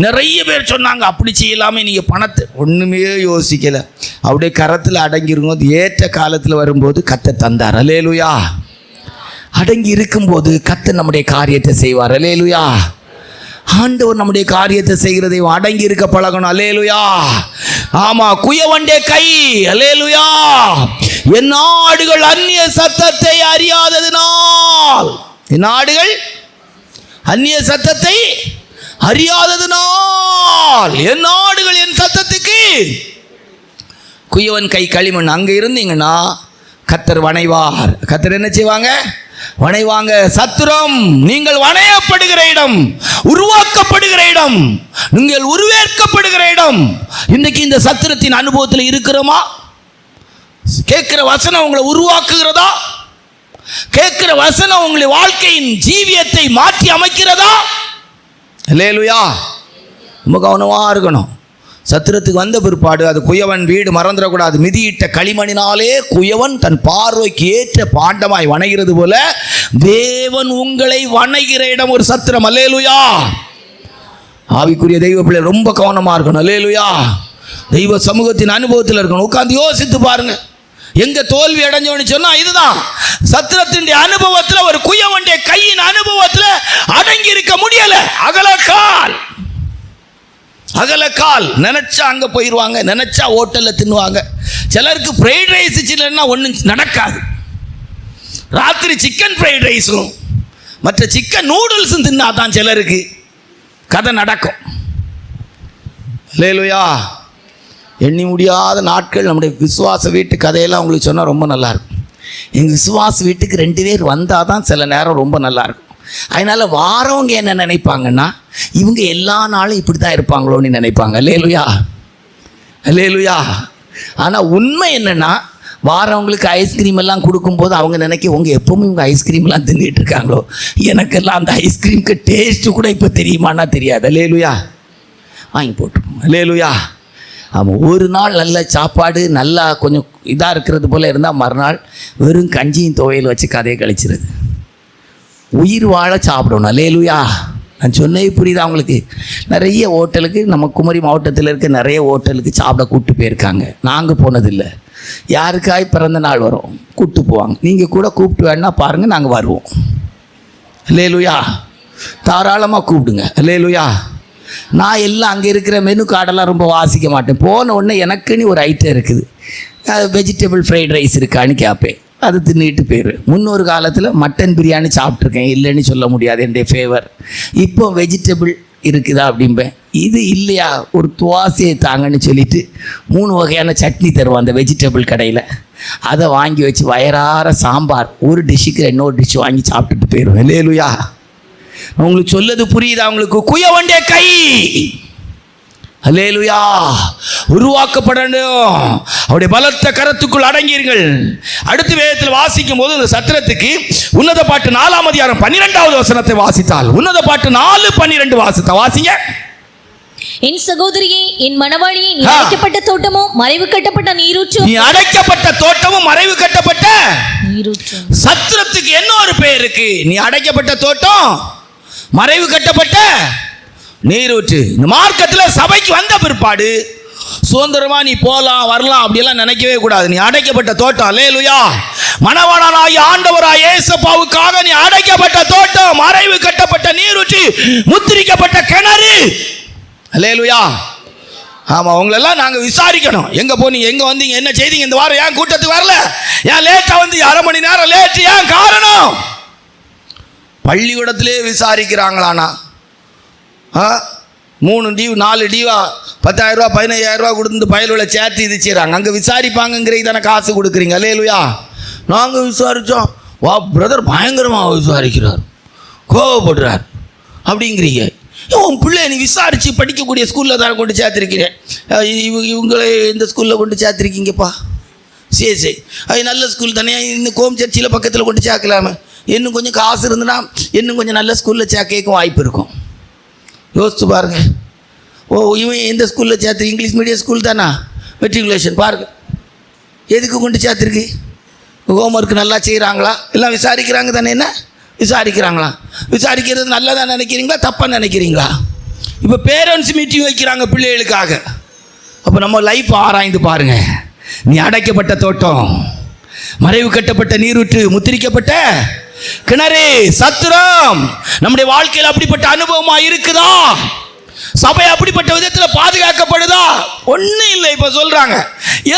நிறைய பேர் சொன்னாங்க. அப்படி செய்யலாமே. நீங்கள் பணத்தை ஒன்றுமே யோசிக்கலை. அப்படியே கரத்தில் அடங்கிருங்க. ஏற்ற காலத்தில் வரும்போது கத்தை தந்தார். அல்லேலூயா. அடங்கி இருக்கும்போது கத்தை நம்முடைய காரியத்தை செய்வார். அல்லேலூயா. ஆண்டவர் நம்முடைய காரியத்தை செய்கிறதை அடங்கி இருக்க பழகணும். அல்லேலூயா. ஆமா, குயவண்டே கை. அல்லேலூயா. என் நாடுகள் அந்நிய சத்தத்தை அறியாததினால், என் நாடுகள் அந்நிய சத்தத்தை அறியாததினால், என் நாடுகள் என் சத்தத்துக்கு குயவன் கை களிமண். அங்கே இருந்தீங்கன்னா கர்த்தர் வணைவார். கர்த்தர் என்ன செய்வாங்க? வணைவாங்க. சத்திரம் நீங்கள் வணையப்படுகிற இடம், உருவாக்கப்படுகிற இடம், நீங்கள் உருவேற்கப்படுகிற இடம். இன்னைக்கு இந்த சத்திரத்தின் அனுபவத்தில் இருக்கிறோமா? கேட்கிற வசனம் உங்களை உருவாக்குகிறதா? கேட்கிற வசனம் உங்களுடைய வாழ்க்கையின் ஜீவியத்தை மாற்றி அமைக்கிறதா? அல்லேலூயா. ரொம்ப கவனமாக இருக்கணும். சத்திரத்துக்கு வந்த பிற்பாடு அது குயவன் வீடு மறந்துடக்கூடாது. மிதியிட்ட களிமணினாலே குயவன் தன் பார்வைக்கு ஏற்ற பாண்டமாய் வணைகிறது போல தேவன் உங்களை வணைகிற இடம் ஒரு சத்திரம். அல்லேலூயா. ஆவிக்குரிய தெய்வ பிள்ளை ரொம்ப கவனமாக இருக்கணும். அல்லேலூயா. தெய்வ சமூகத்தின் அனுபவத்தில் இருக்கணும். உட்கார்ந்து யோசித்து பாருங்க. எங்க தோல்வி அடைஞ்சோன்னு சொன்னா இதுதான். சத்திரத்தின் அனுபவத்தில், ஒரு குயவனுடைய கையின் அனுபவத்தில் அடங்கி இருக்க முடியல. அகலக்கால் நினைச்சா அங்க போயிடுவாங்க, நினைச்சா ஹோட்டல்ல தின்னுவாங்க. சிலருக்கு ஃப்ரைட் ரைஸ் இல்லைன்னா ஒன்றும் நடக்காது. ராத்திரி சிக்கன் ஃப்ரைட் ரைஸும் மற்ற சிக்கன் நூடுல்ஸும் தின்னாதான் சிலருக்கு கதை நடக்கும். அல்லேலூயா. எண்ணி முடியாத நாட்கள் நம்முடைய விசுவாச வீட்டு கதையெல்லாம் உங்களுக்கு சொன்னால் ரொம்ப நல்லாயிருக்கும். எங்கள் விசுவாச வீட்டுக்கு 2 பேர் வந்தால் தான் சில நேரம் ரொம்ப நல்லாயிருக்கும். அதனால் வாரவங்க என்ன நினைப்பாங்கன்னா, இவங்க எல்லா நாளும் இப்படி தான் இருப்பாங்களோன்னு நினைப்பாங்க. அல்லேலூயா. அல்லேலூயா. ஆனால் உண்மை என்னென்னா, வாரவங்களுக்கு ஐஸ்கிரீம் எல்லாம் கொடுக்கும்போது அவங்க நினைக்க, உங்க எப்பவுமே இவங்க ஐஸ்கிரீம்லாம் தின்னுட்டு இருக்காங்களோ, எனக்கெல்லாம் அந்த ஐஸ்கிரீமுக்கு டேஸ்ட்டு கூட இப்போ தெரியுமான்னா தெரியாது. அல்லேலூயா. வாங்கி போட்டுருவோம். அல்லேலூயா. ஆமாம், ஒரு நாள் நல்ல சாப்பாடு நல்லா கொஞ்சம் இதாக இருக்கிறது போல் இருந்தால் மறுநாள் வெறும் கஞ்சியும் துவையல் வச்சு கதையை கழிச்சிருது. உயிர் வாழ சாப்பிடணும். அல்லேலூயா. நான் சொன்னது புரியுதா அவங்களுக்கு? நிறைய ஹோட்டலுக்கு நம்ம குமரி மாவட்டத்தில் இருக்க நிறைய ஹோட்டலுக்கு சாப்பிட கூப்பிட்டு போயிருக்காங்க. நாங்கள் போனதில்லை. யாருக்காய் பிறந்த நாள் வரும் கூப்பிட்டு போவாங்க. நீங்கள் கூட கூப்பிட்டு வேணா பாருங்கள், நாங்கள் வருவோம். அல்லேலூயா. தாராளமாக கூப்பிடுங்க. அல்லேலூயா. நான் எல்லாம் அங்கே இருக்கிற மெனு கார்டெல்லாம் ரொம்ப வாசிக்க மாட்டேன். போன உடனே எனக்குன்னு ஒரு ஐட்டம் இருக்குது, வெஜிடபிள் ஃப்ரைட் ரைஸ் இருக்கான்னு கேட்பேன். அது தின்னுட்டு போயிடுவேன். முன்னொரு காலத்தில் மட்டன் பிரியாணி சாப்பிட்ருக்கேன், இல்லைன்னு சொல்ல முடியாது, என்னுடைய ஃபேவர். இப்போ வெஜிடபிள் இருக்குதா அப்படிம்பேன். இது இல்லையா, ஒரு துவாசையை தாங்கன்னு சொல்லிவிட்டு 3 வகையான சட்னி தருவோம் அந்த வெஜிடபிள் கடையில். அதை வாங்கி வச்சு வயறார சாம்பார், ஒரு டிஷ்ஷுக்கு இன்னொரு டிஷ் வாங்கி சாப்பிட்டுட்டு போயிடுவேன். அல்லேலூயா. உங்களுக்கு சொல்லது புரியுதா? உங்களுக்கு குய வேண்டிய கை. அல்லேலூயா. உருவாக்கப்படணும். அவருடைய பலத்த கரத்துக்குள் அடங்கியிருங்கள். அடுத்த வேதத்தில் வாசிக்கும் போது இந்த சத்திரத்துக்கு உன்னத பாட்டு 4ஆம் அதிகாரம் 12வது வசனத்தை வாசித்தால், உன்னத பாட்டு 4:12 வாசிங்க. என் சகோதரியே, என் மணவாளியே, நீ அடைக்கப்பட்ட தோட்டமும் மறைவு கட்டப்பட்ட நீரூற்றும். நீ அடைக்கப்பட்ட தோட்டமும் மறைவு கட்டப்பட்ட நீரூற்றும். சத்திரத்துக்கு என்ன ஒரு பெயர் இருக்கு? நீ அடைக்கப்பட்ட தோட்டம், மறைவு கட்டப்பட்ட நீரூற்று. இந்த மார்க்கத்தில் சபைக்கு வந்த பிற்பாடு சுதந்திரமா நீ போகலாம் வரலாம் அப்படியெல்லாம் நினைக்கவே கூடாது. நீ அடைக்கப்பட்ட தோட்டம். அல்லேலூயா. மணவாளனாகிய ஆண்டவராய் இயேசுவுக்காக நீ அடைக்கப்பட்ட தோட்டம், மறைவு கட்டப்பட்ட நீரூற்று, முத்திரிக்கப்பட்ட கிணறு. அல்லேலூயா. ஆமாம், உங்களெல்லாம் நாங்கள் விசாரிக்கணும். எங்கே போனீங்க, எங்கே வந்தீங்க, என்ன செய்தீங்க, இந்த வாரம் ஏன் கூட்டத்துக்கு வரல, ஏன் லேட்டாக வந்து 1/2 மணி நேரம் லேட்டு, ஏன் காரணம்? பள்ளிக்கூடத்திலே விசாரிக்கிறாங்களாண்ணா. 3 டியூ 4 டியூவா 10,000 ரூபா 15,000 ரூபா கொடுத்து பயலுள்ள சேர்த்து இது செய்கிறாங்க. அங்கே விசாரிப்பாங்கங்கிறது தானே காசு கொடுக்குறீங்க. அல்லேலூயா. நாங்கள் விசாரித்தோம், வா பிரதர் பயங்கரமாக விசாரிக்கிறார், கோவப்படுறார் அப்படிங்கிறீங்க. உன் பிள்ளை நீ விசாரித்து படிக்கக்கூடிய ஸ்கூலில் தான் கொண்டு சேர்த்துருக்கிறேன். இவங்களை இந்த ஸ்கூலில் கொண்டு சேர்த்துருக்கீங்கப்பா. சரி, அது நல்ல ஸ்கூல் தானே, இன்னும் கோம் சர்ச்சியில் பக்கத்தில் கொண்டு சேர்க்கலாமே. இன்னும் கொஞ்சம் காசு இருந்துன்னா இன்னும் கொஞ்சம் நல்ல ஸ்கூலில் சேர்க்கும் வாய்ப்பு இருக்கும். யோசித்து பாருங்கள். இவன் எந்த ஸ்கூலில் சேர்த்து, இங்கிலீஷ் மீடியம் ஸ்கூல் தானா, மெட்ரிகுலேஷன் பாருங்கள். எதுக்கு கொண்டு சேர்த்துருக்கு? ஹோம்ஒர்க் நல்லா செய்கிறாங்களா, எல்லாம் விசாரிக்கிறாங்க தானே. என்ன விசாரிக்கிறாங்களா? விசாரிக்கிறது நல்லதாக நினைக்கிறீங்களா, தப்பாக நினைக்கிறீங்களா? இப்போ பேரண்ட்ஸ் மீட்டிங் வைக்கிறாங்க பிள்ளைகளுக்காக. அப்போ நம்ம லைஃப் ஆராய்ந்து பாருங்கள். நீ அடைக்கப்பட்ட தோட்டம், மறைவு கட்டப்பட்ட நீரூற்று, முத்திரிக்கப்பட்ட கிணறு, சத்திரம். நம்முடைய வாழ்க்கையில் அப்படிப்பட்ட அனுபவமாக இருக்குதா? சபை அப்படிப்பட்ட விதத்தில் பாதுகாக்கப்படுதா? ஒன்றும் இல்லை. இப்போ சொல்கிறாங்க,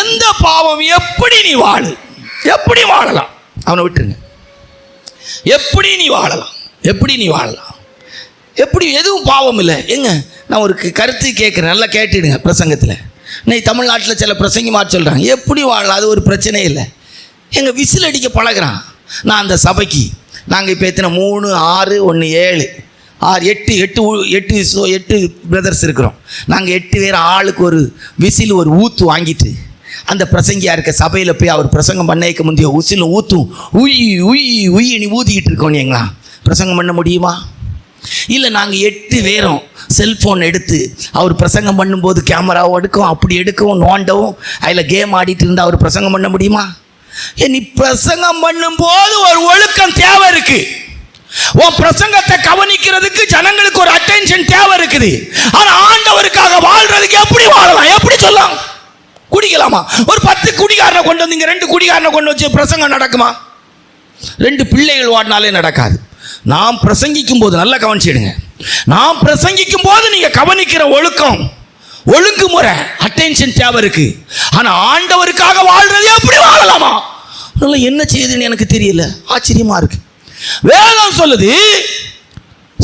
எந்த பாவம் எப்படி நீ வாழு, எப்படி வாழலாம், அவனை விட்டுருங்க. எப்படி நீ வாழலாம், எப்படி நீ வாழலாம், எப்படி எதுவும் பாவம் இல்லை. எங்க நான் ஒரு கருத்து கேட்குறேன், நல்லா கேட்டுடுங்க. பிரசங்கத்தில் இன்னைக்கு தமிழ்நாட்டில் சில பிரசங்கமாக சொல்கிறாங்க, எப்படி வாழலாம், அது ஒரு பிரச்சனை இல்லை. எங்கள் விசில் அடிக்க பழகிறான். நான் அந்த சபைக்கு நாங்கள் இப்போ எத்தனை 3 6 1 7 6 8 பிரதர்ஸ் இருக்கிறோம். நாங்கள் 8 பேர் ஆளுக்கு ஒரு விசில் ஒரு ஊற்று வாங்கிட்டு அந்த பிரசங்கியாக இருக்க சபையில் போய் அவர் பிரசங்கம் பண்ணைக்கு முந்தைய உசில் ஊற்றும் உய் நீ ஊதிக்கிட்டு இருக்கோன்னீங்களா, பிரசங்கம் பண்ண முடியுமா? இல்லை நாங்கள் 8 பேரும் செல்ஃபோன் எடுத்து அவர் பிரசங்கம் பண்ணும்போது கேமராவும் எடுக்கவும், அப்படி எடுக்கவும், நோண்டவும், அதில் கேம் ஆடிட்டு இருந்தால் அவர் பிரசங்கம் பண்ண முடியுமா? நீ பிரசங்கம் பண்ணும்போது ஒரு ஒழுக்கம் தேவை இருக்கு. உன் பிரசங்கத்தை கவனிக்கிறதுக்கு ஜனங்களுக்கு ஒரு அட்டென்ஷன் தேவை இருக்குது. ஆனால் ஆண்டவருக்காக வாழ்றதுக்கு எப்படி வாழலாம், எப்படி சொல்லலாம்? குடிக்கலாமா? ஒரு 10 குடிகாரனை கொண்டு வந்தீங்க, 2 குடிகாரனை கொண்டு வச்சு பிரசங்கம் நடக்குமா? 2 பிள்ளைகள் வாடினாலே நடக்காது. நாம் பிரசங்கிக்கும் போது நல்லா கவனிச்சிடுங்க. நாம் பிரசங்கிக்கும் போது நீங்க கவனிக்கிற ஒழுக்கம், ஒழுங்குமுறை, அட்டென்ஷன் தேவை இருக்கு. ஆனா ஆண்டவருக்காக வாழ்றது எப்படி வாழலாமா? என்ன செய்யுதுன்னு எனக்கு தெரியல, ஆச்சரியமா இருக்கு. வேதம் சொல்லுது,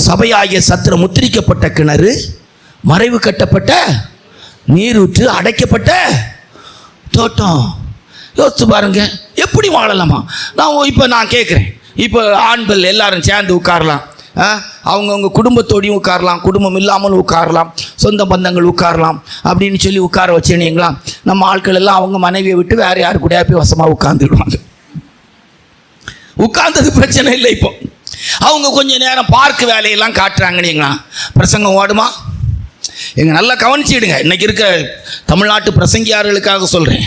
சபையாகிய சத்திரம், முத்திரிக்கப்பட்ட கிணறு, மறைவு கட்டப்பட்ட நீரூற்று, அடைக்கப்பட்ட தோட்டம். யோசிச்சு பாருங்க, எப்படி வாழலாமா? நான் கேட்குறேன், இப்போ ஆண்கள் எல்லாரும் சேர்ந்து உட்காரலாம், அவங்கவுங்க குடும்பத்தோடையும் உட்காரலாம், குடும்பம் இல்லாமல் உட்காரலாம், சொந்த பந்தங்கள் உட்காரலாம் அப்படின்னு சொல்லி உட்கார வச்சுனீங்களா, நம்ம ஆட்கள் எல்லாம் அவங்க மனைவியை விட்டு வேறு யாரு கூட போய் வசமாக உட்காந்துடுவாங்க. உட்கார்ந்தது பிரச்சனை இல்லை. இப்போ அவங்க கொஞ்சம் நேரம் பார்க் வேலையெல்லாம் காட்டுறாங்கன்னீங்களா, பிரசங்கம் ஓடுமா? நல்லா கவனிச்சிடுங்க. இன்னைக்கு இருக்க தமிழ்நாட்டு பிரசங்கியார்களுக்காக சொல்கிறேன்.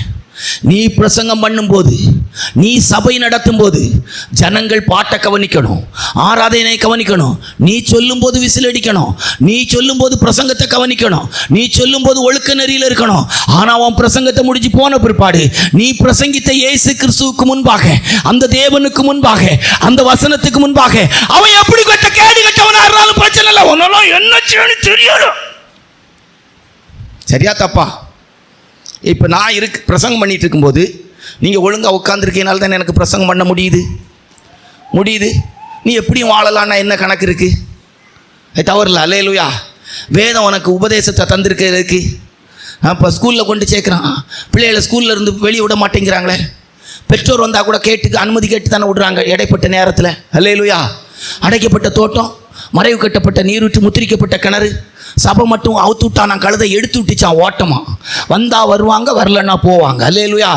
நீ பிரசங்கம் பண்ணும்போது, நீ சபை நடத்தும் போது ஜனங்கள் பாட்டை கவனிக்கணும், ஆராதனை கவனிக்கணும். நீ சொல்லும்போது விசில் அடிக்கணும், நீ சொல்லும்போது பிரசங்கத்தை கவனிக்கணும், நீ சொல்லும்போது ஒழுக்க நெறியில் இருக்கணும். ஆனால் அவன் பிரசங்கத்தை முடிஞ்சு போன பிற்பாடு நீ பிரசங்கித்த இயேசு கிறிஸ்துவுக்கு முன்பாக, அந்த தேவனுக்கு முன்பாக, அந்த வசனத்துக்கு முன்பாக அவன் எப்படி கேடு கட்டவனா இருந்தாலும் பிரச்சனை இல்லை. ஒன்னாலும் என்ன செய்யணும் தெரியணும். சரியா தப்பா? இப்போ நான் பிரசங்கம் பண்ணிட்டு இருக்கும்போது நீங்கள் ஒழுங்காக உட்காந்துருக்கீங்கனால தான் எனக்கு பிரசங்கம் பண்ண முடியுது. நீ எப்படியும் வாழலான்னா என்ன கணக்கு இருக்குது? அது தவறில்ல. அல்லேலூயா. வேதம் உனக்கு உபதேசத்தை தந்திருக்கிறதுக்கு. இப்போ ஸ்கூலில் கொண்டு சேர்க்குறான், பிள்ளைகளை ஸ்கூலில் இருந்து வெளியே விட மாட்டேங்கிறாங்களே. பெற்றோர் வந்தால் கூட அனுமதி கேட்டு தானே விடுறாங்க இடைப்பட்ட நேரத்தில். அல்லேலூயா. அடைக்கப்பட்ட தோட்டம், மறைவு கட்டப்பட்ட நீரூற்று, முத்திரிக்கப்பட்ட கிணறு. சபை மட்டும் அவுத்து விட்டான், நான் கழுதை எடுத்து விட்டுச்சான் ஓட்டமா. வந்தால் வருவாங்க, வரலன்னா போவாங்க. அல்லேலூயா.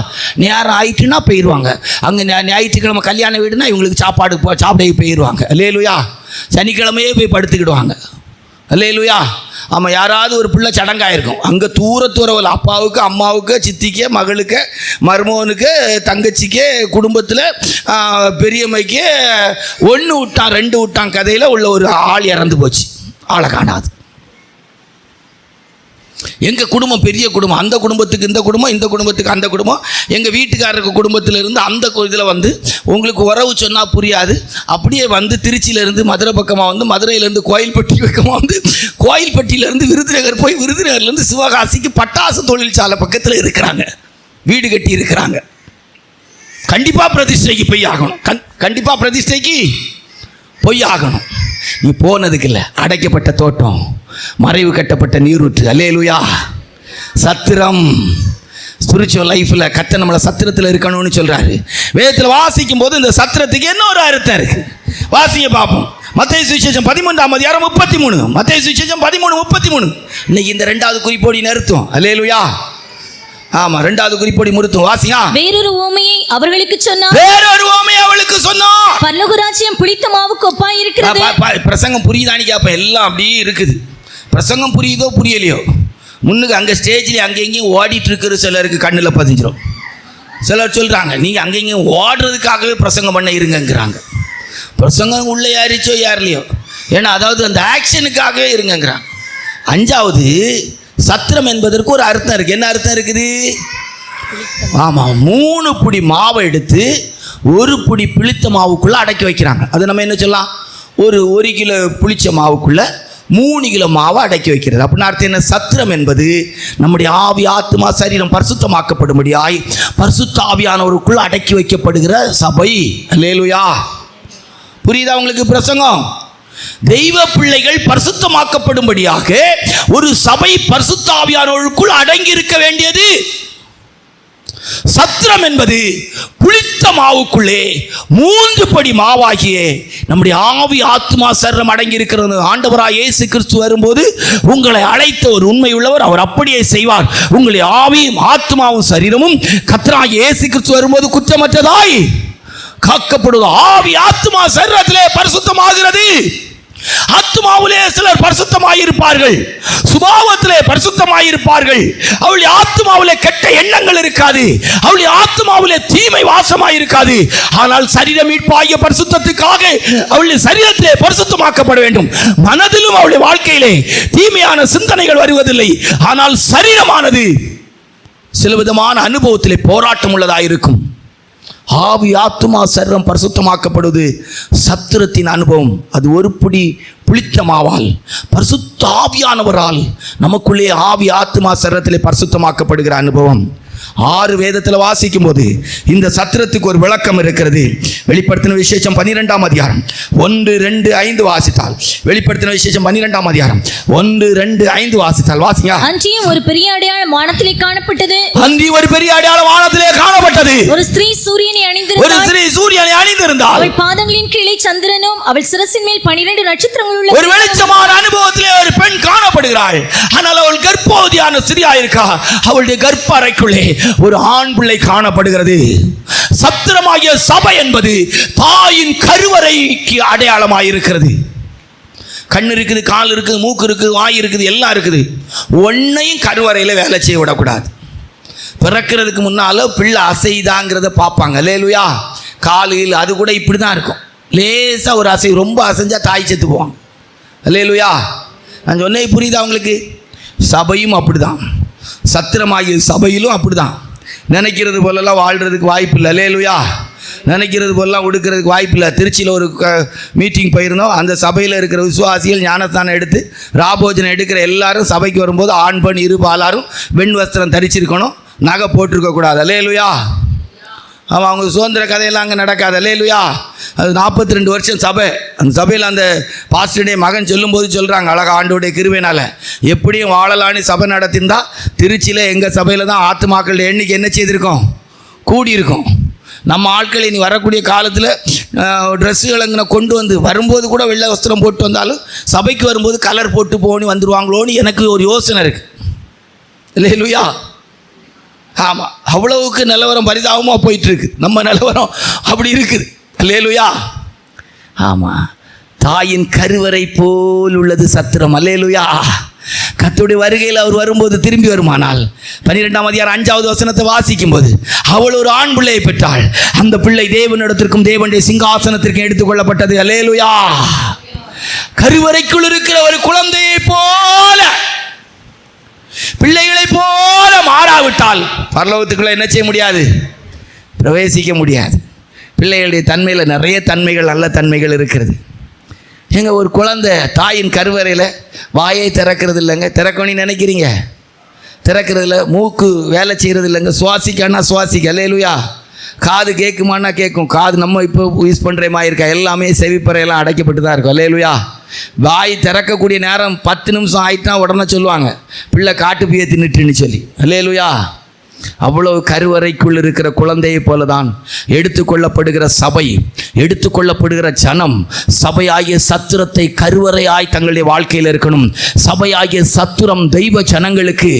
நேரம் ஆயிட்டுன்னா போயிடுவாங்க. அங்கே ஞாயிற்றுக்கிழமை கல்யாண வீடுனா இவங்களுக்கு சாப்பிட போயிடுவாங்க. அல்லேலூயா. சனிக்கிழமையே போய் படுத்துக்கிடுவாங்க. அல்லேலூயா. ஆமாம், யாராவது ஒரு பிள்ளை சடங்காயிருக்கும், அங்கே தூரவல் அப்பாவுக்கு, அம்மாவுக்கு, சித்திக்கு, மகளுக்கு, மருமகனுக்கு, தங்கச்சிக்கு, குடும்பத்தில் பெரியம்மைக்கு 1 விட்டான் 2 விட்டான் கதையில் உள்ள ஒரு ஆள் இறந்து போச்சு, ஆளை காணாது. எங்கள் குடும்பம் பெரிய குடும்பம், அந்த குடும்பத்துக்கு இந்த குடும்பம், இந்த குடும்பத்துக்கு அந்த குடும்பம். எங்கள் வீட்டுக்காரருக்கு குடும்பத்தில் இருந்து அந்த இதில் வந்து உங்களுக்கு உறவு சொன்னால் புரியாது. அப்படியே வந்து திருச்சியிலேருந்து மதுரை பக்கமாக வந்து, மதுரையிலேருந்து கோயில்பட்டி பக்கமாக வந்து, கோயில்பட்டியிலேருந்து விருதுநகர் போய், விருதுநகர்லேருந்து சிவகாசிக்கு பட்டாசு தொழிற்சாலை பக்கத்தில் இருக்கிறாங்க, வீடு கட்டி இருக்கிறாங்க. கண்டிப்பாக பிரதிஷ்டைக்கு போய் ஆகணும், கண்டிப்பாக பிரதிஷ்டைக்கு போய் ஆகணும். நீ போனதுக்கு இல்லை, அடைக்கப்பட்ட தோட்டம், மறைவு கட்டப்பட்ட நீரூற்று. அல்லேலூயா. சத்திரம். ஸ்பிரிச்சுவல் லைஃப்பில் கர்த்தர் நம்மளை சத்திரத்தில் இருக்கணும்னு சொல்கிறாரு. வேதத்தில் வாசிக்கும் போது இந்த சத்திரத்துக்கு என்ன ஒரு அர்த்தம் இருக்குது, வாசிங்க பார்ப்போம். மத்தேயு சுவிசேஷம் 13:33. மத்தேயு சுவிசேஷம் 13:33. இன்னைக்கு இந்த 2வது குறிப்போடி நிறுத்தும். அல்லேலூயா. ஆமா, 2வது குறிப்போடி நிறுத்தும். வாசிங்க. வேறொரு உவமையை அவர்களுக்கு சொன்னார். பரலோக ராஜ்யம் புளித்த மாவுக்கு ஒப்பாய் இருக்கிறது. பிரசங்கம் புரியுதான்னு கேட்பேன். எல்லாம் அப்படியே இருக்குது. பிரசங்கம் புரியுதோ புரியலையோ, முன்னுக்கு அங்கே ஸ்டேஜ்லேயே அங்கே எங்கேயும் ஓடிட்டு இருக்கிற சிலருக்கு கண்ணில் பதிஞ்சிடும். சிலர் சொல்கிறாங்க, நீங்கள் அங்கே இங்கேயும் ஓடுறதுக்காகவே பிரசங்கம் பண்ண இருங்கங்கிறாங்க. பிரசங்கம் உள்ளே யாரிச்சோ யார்லையோ, ஏன்னா அதாவது அந்த ஆக்ஷனுக்காகவே இருங்கங்கிறாங்க. 5வது, சத்திரம் என்பதற்கு ஒரு அர்த்தம் இருக்குது. என்ன அர்த்தம் இருக்குது? ஆமாம், 3 பிடி மாவை எடுத்து 1 பிடி புளித்த மாவுக்குள்ளே அடக்கி வைக்கிறாங்க. அது நம்ம என்ன சொல்லலாம், ஒரு 1 கிலோ புளிச்ச மாவுக்குள்ளே 3 கிலோ மாவை அடக்கி வைக்கிறது. அப்படின்னு அர்த்தம் என்ன? சத்திரம் என்பது நம்முடைய ஆவி, ஆத்மா, சரீரம் பரிசுத்தமாக்கப்படும்படியாய் பரிசுத்த ஆவியானவருக்குள் அடக்கி வைக்கப்படுகிற சபை. அல்லேலூயா. புரியுதா உங்களுக்கு பிரசங்கம்? தெய்வ பிள்ளைகள் பரிசுத்தமாக்கப்படும்படியாக ஒரு சபை பரிசுத்த ஆவியானவருக்குள் அடங்கி இருக்க வேண்டியது. சத்திரம் என்பது புளித்த மாவுக்குள்ளே 3 படி மாவாகிய நம்முடைய ஆவி, ஆத்மா, சரீரம் அடங்கி இருக்கிறது. ஆண்டவராய் இயேசு கிறிஸ்து வரும்போது உங்களை அழைத்த ஒரு உண்மை உள்ளவர், அவர் அப்படியே செய்வார். உங்களுடைய ஆவியும் ஆத்மாவும் சரீரமும் கர்த்தராகிய இயேசு கிறிஸ்து வரும்போது குற்றமற்றதாய் காக்கப்படுவது. ஆவி, ஆத்மா, சரீரத்திலே பரிசுத்தமாகிறது. ஆத்மாவிலே சிலர் பரிசுத்தமாயிருப்பார்கள், சுபாவத்திலே பரிசுத்தமாயிருப்பார்கள். அவளுடைய ஆத்மாவிலே கெட்ட எண்ணங்கள் இருக்காது, அவளுடைய ஆத்மாவிலே தீமை வாசமாயிருக்காது. ஆனால் சரீர மீட்பாகிய பரிசுத்தத்துக்காக அவளுடைய சரீரத்திலே பரிசுத்தமாக்கப்பட வேண்டும். மனதிலும் அவளுடைய வாழ்க்கையிலே தீமையான சிந்தனைகள் வருவதில்லை. ஆனால் சரீரமானது சில விதமான அனுபவத்திலே போராட்டம் உள்ளதாயிருக்கும். ஆவி, ஆத்துமா, சரீரம் பரிசுத்தமாக்கப்படுவது சத்திரத்தின் அனுபவம். அது 1 பிடி புளித்த மாவால், பரிசுத்த ஆவியானவரால் நமக்குள்ளே ஆவி, ஆத்துமா, சரீரத்திலே பரிசுத்தமாக்கப்படுகிற அனுபவம். 6 வேதத்தில் வாசிக்கும் போது இந்த சத்திரத்துக்கு ஒரு விளக்கம் இருக்கிறது. வெளிப்படுத்தின விசேஷம் 12ஆம் அதிகாரம் 1, 2, 5 வாசித்தால், வெளிப்படுத்தின விசேஷம் 12ஆம் அதிகாரம் 1, 2, 5 வாசித்தால் வாசிங்க. அன்றியும் ஒரு பெரிய அடையாளம் வானத்திலே காணப்பட்டது. ஒரு பெரிய அடையாளம் வானத்திலே காணப்பட்டது. ஒரு ஸ்திரீ சூரியனை அணிந்திருந்தாள். அவள் பாதங்களின் கீழே சந்திரனும் அவள் சிரசின் மேல் 12 நட்சத்திரங்கள் உள்ள ஒரு வெளிச்சமான அனுபவத்திலே ஒரு பெண் காணப்படுகிறாள். ஆனால் அவள் கர்ப்பவதியான ஸ்திரீயா இருக்கா. அவளுடைய கர்ப்ப அறைக்குள்ளே ஒரு ஆண் பிள்ளை காணப்படுகிறது. சத்திரமாகிய சபை என்பது தாயின் கருவறைக்கு அடையாளமாயிருக்கிறது. கண் இருக்குது, கால் இருக்குது, மூக்கு இருக்குது, வாய் இருக்குது, எல்லாம் இருக்குது. ஒன்றையும் கருவறையில் வேலை செய்ய விடக்கூடாது. பிறக்கிறதுக்கு முன்னால் பிள்ளை அசைதாங்கிறத பார்ப்பாங்க. அல்லேலூயா. காலையில் அது கூட இப்படி தான் இருக்கும். லேசாக ஒரு அசை, ரொம்ப அசைஞ்சால் தாய் செத்து போவாங்க. அல்லேலூயா. நான் சொன்னேன் புரியுதா அவங்களுக்கு? சபையும் அப்படி தான், சத்திரமாகிய சபையிலும் அப்படி தான். நினைக்கிறது போலலாம் வாழ்கிறதுக்கு வாய்ப்பு இல்லை. அல்லேலூயா. நினைக்கிறது போலலாம் உடுக்கிறதுக்கு வாய்ப்பு இல்லை. திருச்சியில் ஒரு மீட்டிங் போயிருந்தோம். அந்த சபையில் இருக்கிற விசுவாசிகள் ஞானஸ்தானம் எடுத்து ராபோஜனம் எடுக்கிற எல்லாரும் சபைக்கு வரும்போது ஆண் பெண் இரு பாலாரும் வெண் வஸ்திரம் தரிச்சிருக்கணும், நகை போட்டிருக்கக்கூடாது. அல்லேலூயா. அவன் அவங்க சுதந்திர கதையெல்லாம் அங்கே நடக்காது. அல்லேலூயா. அது 42 வருஷம் சபை. அந்த சபையில் அந்த பாஸ்டருடைய மகன் சொல்லும்போது சொல்கிறாங்க, அழகா ஆண்டோடைய கிருபையினால் எப்படியும் வாழலான்னு சபை நடத்திருந்தா திருச்சியில் எங்கள் சபையில் தான் ஆத்துமாக்கள் எண்ணிக்கை என்ன செய்திருக்கோம், கூடியிருக்கோம். நம்ம ஆட்கள் இனி வரக்கூடிய காலத்தில் ட்ரெஸ்ஸுகளை கொண்டு வந்து வரும்போது கூட வெள்ளை வஸ்திரம் போட்டு வந்தாலும் சபைக்கு வரும்போது கலர் போட்டு போன்னு வந்துடுவாங்களோன்னு எனக்கு ஒரு யோசனை இருக்குது. அல்லேலூயா. ஆமாம், அவ்வளவுக்கு நிலவரம் பரிதாபமாக போயிட்டுருக்கு. நம்ம நிலவரம் அப்படி இருக்குது. அல்லேலூயா. ஆமாம், தாயின் கருவறை போல் உள்ளது சத்திரம். அல்லேலூயா. கர்த்தருடைய வருகையில் அவர் வரும்போது திரும்பி வருமானால் 12ஆம் அதிகாரம் 5வது வசனத்தை வாசிக்கும் போது அவள் ஒரு ஆண் பிள்ளையை பெற்றாள். அந்த பிள்ளை தேவனிடத்திற்கும் தேவனுடைய சிங்காசனத்திற்கும் எடுத்துக்கொள்ளப்பட்டது. அல்லேலூயா. கருவறைக்குள் இருக்கிற ஒரு குழந்தையை போல, பிள்ளைகளை போல மாறாவிட்டால் பரலோகத்துக்குள்ள என்ன செய்ய முடியாது, பிரவேசிக்க முடியாது. பிள்ளைகளுடைய தன்மையில் நிறைய தன்மைகள், நல்ல தன்மைகள் இருக்கிறது. எங்கள் ஒரு குழந்தை தாயின் கருவறையில் வாயை திறக்கிறது இல்லைங்க. திறக்கணும்னு நினைக்கிறீங்க, திறக்கிறதில்ல. மூக்கு வேலை செய்கிறது இல்லைங்க. சுவாசிக்கானா சுவாசிக்க. அல்லேலூயா. காது கேட்குமானா கேட்கும். காது நம்ம இப்போ யூஸ் பண்ணுற மாதிரி இருக்கா, எல்லாமே செவிப்பறையெல்லாம் அடைக்கப்பட்டு தான் இருக்கும். அல்லேலூயா. வாய் திறக்கக்கூடிய நேரம் 10 நிமிஷம் ஆயிட்டா உடனே சொல்லுவாங்க, பிள்ளை காட்டு பிய தின்னுட்டுன்னு சொல்லி. அல்லேலூயா. அவ்வளவு கருவறைக்குள் இருக்கிற குழந்தையை போல தான் எடுத்துக்கொள்ளப்படுகிற சபை, எடுத்துக்கொள்ளப்படுகிற ஜனம். சபையாகிய சத்துரத்தை கருவறையாய் தங்களுடைய வாழ்க்கையில் இருக்கணும். சபையாகிய சத்துரம் தெய்வ ஜனங்களுக்கு,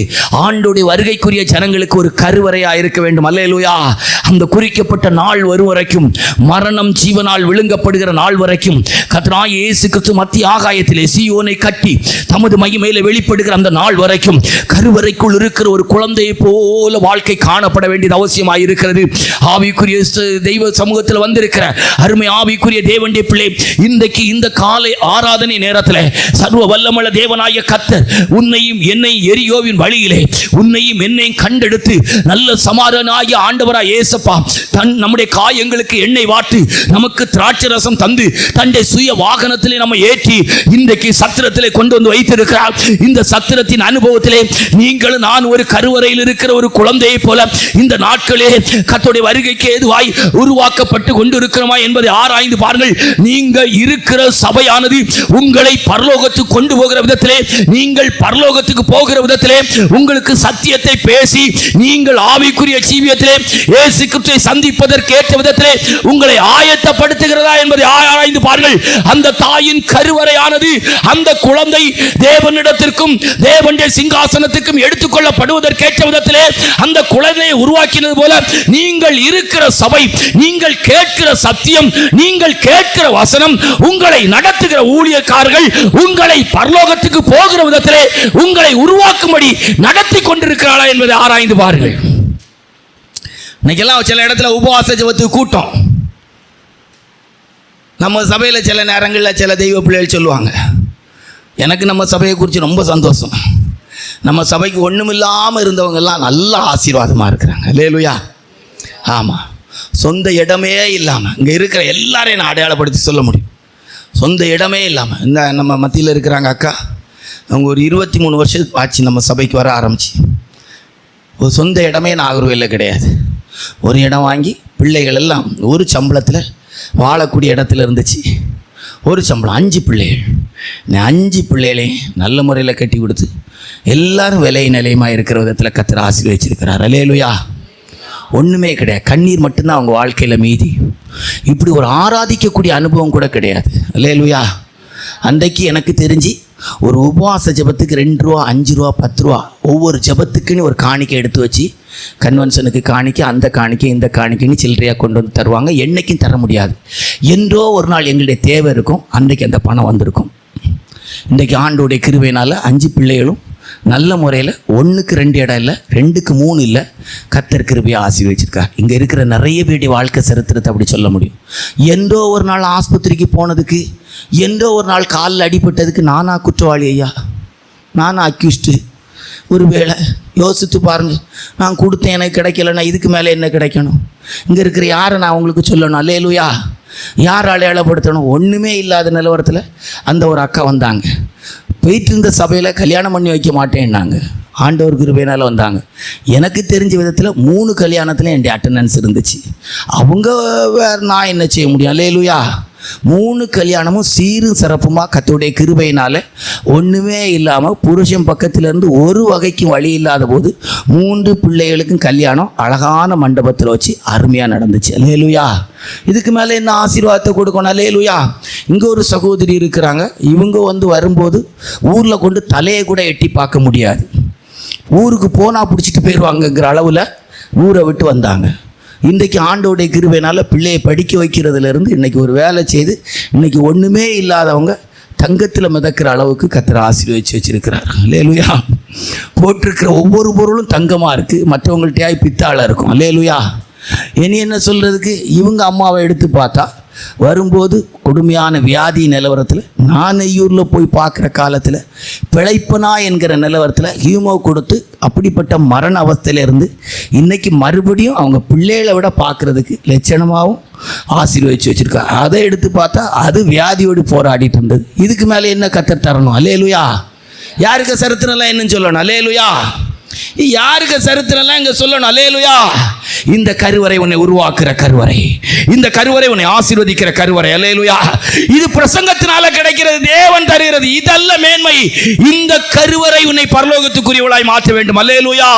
ஆண்டோடைய வருகைக்குரிய ஜனங்களுக்கு ஒரு கருவறையாய் இருக்க வேண்டும். அல்லேலூயா. அந்த குறிக்கப்பட்ட நாள் வரும் வரைக்கும், மரணம் ஜீவனால் விழுங்கப்படுகிற நாள் வரைக்கும், கர்த்தராகிய இயேசு கிறிஸ்து மத்திய ஆகாயத்திலே சீயோனை கட்டி தமது மகிமையிலே வெளிப்படுகிற அந்த நாள் வரைக்கும் கருவறைக்குள் இருக்கிற ஒரு குழந்தையை போல வாழ்க்கை காணப்பட வேண்டியது அவசியமாக இருக்கிறது. ஆவிக்குரிய தெய்வ சமூகத்தில் வந்திருக்கிற அருமை ஆவிக்குரிய தேவனுடைய பிள்ளை, இன்றைக்கு இந்த காலை ஆராதனை நேரத்தில் சர்வ வல்லமுள்ள தேவனாகிய கர்த்தர் உன்னையும் என்னை எரியோவின் வழியிலே உன்னையும் என்னையும் கண்டெடுத்து நல்ல சமாதானாகிய ஆண்டவராய் இயேசப்பா நம்முடைய காயங்களுக்கு எண்ணெய் வாட்டு நமக்கு திராட்சை ரசம் தந்து தன்னுடைய சுய வாகனத்திலே நம்ம ஏற்றி இன்றைக்கு சத்திரத்திலே கொண்டு வந்து வைத்திருக்கிறார். இந்த சத்திரத்தின் அனுபவத்திலே நீங்களும் நான் ஒரு கருவறையில் இருக்கிற ஒரு குழந்தையை போல இந்த நாட்களே கர்த்தருடைய வருகைக்கு ஏதுவாய் உருவாக்கப்பட்டு கொண்டிருக்கிறோமா என்பதை ஆராய்ந்து பாருங்கள். நீங்க இருக்கிற சபையானது உங்களை பரலோகத்துக்கு கொண்டு போகிற விதத்திலே, நீங்கள் பரலோகத்துக்கு போகிற விதத்திலே உங்களுக்கு சத்தியத்தை பேசி நீங்கள் ஆவிக்குரிய ஜீவியத்திலே இயேசு கிறிஸ்துவை சந்திப்பதற்கு ஏற்ற விதத்திலே உங்களை ஆயத்தப்படுத்துகிறதா என்பதை ஆராய்ந்து பாருங்கள். அந்த தாயின் கருவறையானது அந்த குழந்தை தேவனிடத்திற்கும் தேவனுடைய சிங்காசனத்துக்கும் எடுத்துக்கொள்ளப்படுவதற்கேற்ற விதத்திலே அந்த குழந்தையை உருவாக்கினது போல நீங்கள் இருக்கிற சபை, நீங்கள் கேட்கிற சத்தியம், நீங்கள் கேட்கிற வசனம், உங்களை நடத்துகிற ஊழியக்காரர்கள் உங்களை பரலோகத்துக்கு போகிற விதத்திலே உங்களை உருவாக்கும்படி நடத்தி கொண்டிருக்கிறாளா என்பதை ஆராய்ந்து பாருங்கள். இன்னைக்கெல்லாம் சில இடத்துல உபவாச ஜெபத்துக்கு கூட்டம். நம்ம சபையில் சில நேரங்களில் சில தெய்வ பிள்ளைகள் சொல்லுவாங்க, எனக்கு நம்ம சபையை குறித்து ரொம்ப சந்தோஷம், நம்ம சபைக்கு ஒன்றுமில்லாமல் இருந்தவங்கெல்லாம் நல்ல ஆசீர்வாதமாக இருக்கிறாங்க. அல்லேலூயா. ஆமாம், சொந்த இடமே இல்லாமல் இங்கே இருக்கிற எல்லாரையும் நான் அடையாளப்படுத்தி சொல்ல முடியும். சொந்த இடமே இல்லாமல் இந்த நம்ம மத்தியில் இருக்கிறாங்க அக்கா, அவங்க ஒரு 23 வருஷம் ஆச்சு நம்ம சபைக்கு வர ஆரம்பிச்சு. ஒரு சொந்த இடமே நாகர்கோவிலில் கிடையாது. ஒரு இடம் வாங்கி பிள்ளைகள் எல்லாம் ஒரு சம்பளத்தில் வாழக்கூடிய இடத்துல இருந்துச்சு. ஒரு சம்பளம் 5 பிள்ளைகள். 5 பிள்ளைகளையும் நல்ல முறையில் கட்டி கொடுத்து எல்லாரும் விலை நிலையமாக இருக்கிற விதத்தில் கர்த்தர் ஆசீர்வதிச்சிருக்கிறார். அல்லேலூயா. ஒன்றுமே கிடையாது, கண்ணீர் மட்டும்தான் அவங்க வாழ்க்கையில் மீதி. இப்படி ஒரு ஆராதிக்கக்கூடிய அனுபவம் கூட கிடையாது. அல்லேலூயா. அன்றைக்கு எனக்கு தெரிஞ்சு ஒரு உபவாச ஜபத்துக்கு 2 ரூபா 5 ரூபா 10 ரூபா ஒவ்வொரு ஜபத்துக்குன்னு ஒரு காணிக்கை எடுத்து வச்சு, கன்வென்ஷனுக்கு காணிக்கை, அந்த காணிக்கை, இந்த காணிக்கைன்னு சில்லறையாக கொண்டு வந்து தருவாங்க. என்றைக்கும் தர முடியாது. என்றோ ஒரு நாள் எங்களுடைய தேவை இருக்கும், அன்றைக்கு அந்த பணம் வந்திருக்கும். இன்றைக்கி ஆண்டோடைய கிருபையினால் 5 பிள்ளைகளும் நல்ல முறையில் 1க்கு 2 இடம் இல்லை, 2க்கு 3 இல்லை, கர்த்தர் கிருபையை ஆசீர்வதிச்சிருக்கார். இங்கே இருக்கிற நிறைய பேருடைய வாழ்க்கை சரித்திரத்தை அப்படி சொல்ல முடியும். என்றோ ஒரு நாள் ஆஸ்பத்திரிக்கு போனதுக்கு, என்றோ ஒரு நாள் காலில் அடிபட்டதுக்கு நானா குற்றவாளி ஐயா, நானா அக்யூஸ்டு? ஒரு வேளை யோசித்து பாருங்கள், நான் கொடுத்தேன் எனக்கு கிடைக்கலன்னா இதுக்கு மேலே என்ன கிடைக்கணும்? இங்கே இருக்கிற யாரை நான் உங்களுக்கு சொல்லணும்? அல்லேலூயா. யார் அடையாளப்படுத்தணும்? ஒன்றுமே இல்லாத நிலவரத்தில் அந்த ஒரு அக்கா வந்தாங்க. போயிட்டு இருந்த சபையில் கல்யாணம் பண்ணி வைக்க மாட்டேன்னாங்க. ஆண்டவர் கிருபையினால் வந்தாங்க. எனக்கு தெரிஞ்ச விதத்தில் 3 கல்யாணத்தில் என் அட்டண்டன்ஸ் இருந்துச்சு. அவங்க வேறு, நான் என்ன செய்ய முடியும்? அல்லேலூயா. 3 கல்யாணமும் சீரும் சிறப்புமாக கர்த்தருடைய கிருபையினால் ஒன்றுமே இல்லாமல் புருஷன் பக்கத்திலேருந்து ஒரு வகைக்கும் வழி இல்லாத போது 3 பிள்ளைகளுக்கும் கல்யாணம் அழகான மண்டபத்தில் வச்சு அருமையாக நடந்துச்சு. அல்லேலூயா. இதுக்கு மேலே என்ன ஆசீர்வாதத்தை கொடுக்கணும்? அல்லேலூயா. இங்கே ஒரு சகோதரி இருக்கிறாங்க. இவங்க வரும்போது ஊரில் கொண்டு தலையை கூட எட்டி பார்க்க முடியாது. ஊருக்கு போனால் பிடிச்சிட்டு போயிடுவாங்கங்கிற அளவில் ஊரை விட்டு வந்தாங்க. இன்றைக்கி ஆண்டோடைய கிருபையினால் பிள்ளையை படிக்க வைக்கிறதுலேருந்து இன்றைக்கி ஒரு வேலை செய்து இன்றைக்கி ஒன்றுமே இல்லாதவங்க தங்கத்தில் மிதக்கிற அளவுக்கு கர்த்தர் ஆசீர்வதிச்சு வச்சுருக்கிறார். அல்லேலூயா. போட்டிருக்கிற ஒவ்வொரு பொருளும் தங்கமாக இருக்குது, மற்றவங்கள்ட்டையாய் பித்தாளை இருக்கும். அல்லேலூயா. இனி என்ன சொல்கிறதுக்கு? இவங்க அம்மாவை எடுத்து பார்த்தா வரும்போது கொடுமையான வியாதி நிலவரத்தில், நான் நெய்யூரில் போய் பார்க்குற காலத்தில் பிழைப்பனா என்கிற நிலவரத்தில் ஹீமோ கொடுத்து அப்படிப்பட்ட மரண அவஸ்தையிலேருந்து இன்றைக்கி மறுபடியும் அவங்க பிள்ளைகளை விட பார்க்குறதுக்கு லட்சணமாகவும் ஆசீர்வதிச்சு வச்சுருக்கா. அதை எடுத்து பார்த்தா அது வியாதியோடு போராடிட்டு இருந்தது. இதுக்கு மேலே என்ன கர்த்தர் தரணும்? அல்லேலூயா. யாருக்கு சரித்திரம்லாம் என்னன்னு சொல்லணும்? அல்லேலூயா. யாருக்கு சரித்திரம்லாம் இங்கே சொல்லணும்? அல்லேலூயா. இந்த கருவறை உன்னை உருவாக்குற கருவறை, இந்த கருவறை உன்னை ஆசீர்வதிக்கிற கருவறை. அல்லேலூயா. இது பிரசங்கத்தினால கிடைக்கிறது, தேவன் தருகிறது, இதல்ல மேன்மை. இந்த கருவறை உன்னை பரலோகத்துக்குரியவளாய் மாற்ற வேண்டும். அல்லேலூயா.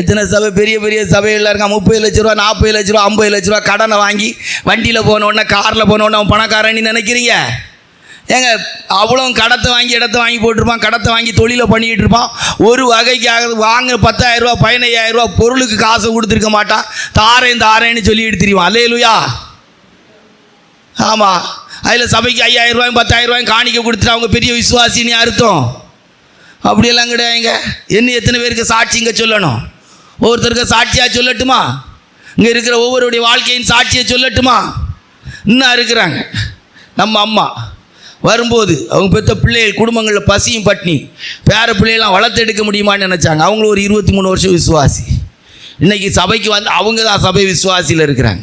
எத்தனை சபை, பெரிய பெரிய சபையில் இருக்கான், 30 லட்ச ரூபா, 40 லட்ச ரூபா, 50 லட்ச ரூபா கடனை வாங்கி வண்டியில் போனோடனே, காரில் போனோடனே அவன் பணக்காரன்னு நினைக்கிறீங்க? ஏங்க, அவ்வளோ கடத்தை வாங்கி இடத்த வாங்கி போட்டிருப்பான், கடத்தை வாங்கி தொழிலை பண்ணிக்கிட்டு இருப்பான். ஒரு வகைக்காக வாங்க 10,000 ரூபா 15,000 ரூபா பொருளுக்கு காசை கொடுத்துருக்க மாட்டான். தாரேன்னு சொல்லி எடுத்துருவான். அல்லேலூயா. ஆமாம். அதில் சபைக்கு 5,000 ரூபாயும் 10,000 ரூபாயும் காணிக்க கொடுத்துட்டு அவங்க பெரிய விசுவாசின்னு அர்த்தம்? அப்படியெல்லாம் கிடையாதுங்க. என்ன எத்தனை பேருக்கு சாட்சி இங்கே சொல்லணும்? ஒவ்வொருத்தருக்கு சாட்சியாக சொல்லட்டுமா? இங்கே இருக்கிற ஒவ்வொருடைய வாழ்க்கையின் சாட்சியை சொல்லட்டுமா? இன்னும் இருக்கிறாங்க. நம்ம அம்மா வரும்போது அவங்க பெற்ற பிள்ளைகள் குடும்பங்களில் பசியும் பட்னி, பேர பிள்ளைகள்லாம் வளர்த்தெடுக்க முடியுமான்னு நினச்சாங்க. அவங்களும் ஒரு 23 வருஷம் விசுவாசி. இன்றைக்கி சபைக்கு வந்து அவங்க தான் சபை விசுவாசியில் இருக்கிறாங்க.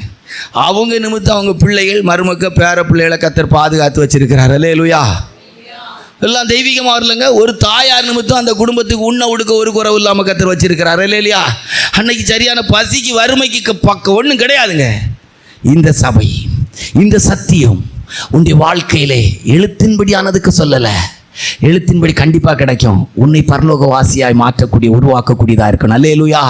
அவங்க நிமித்தம் அவங்க பிள்ளைகள் மருமக்க பேர பிள்ளைகளை கர்த்தர் பாதுகாத்து வச்சிருக்கிறார். அல்லேலூயா. எல்லாம் தெய்வீகமாக வரலங்க. ஒரு தாயார் நிமித்தம் அந்த குடும்பத்துக்கு உண்ண உடுக்க ஒரு குறைவு இல்லாமல் கர்த்தர் வச்சிருக்கிறார். அல்லேலூயா. அன்னைக்கு சரியான பசிக்கு வறுமைக்கு பக்கம் ஒன்றும் கிடையாதுங்க. இந்த சபை, இந்த சத்தியம் உன்னுடைய வாழ்க்கையிலே எழுத்தின்படியானதுக்கு சொல்லலை, எழுத்தின்படி கண்டிப்பாக கிடைக்கும். உன்னை பரலோகவாசியாய் மாற்றக்கூடிய, உருவாக்கக்கூடியதாக இருக்கணும். அல்லேலூயா.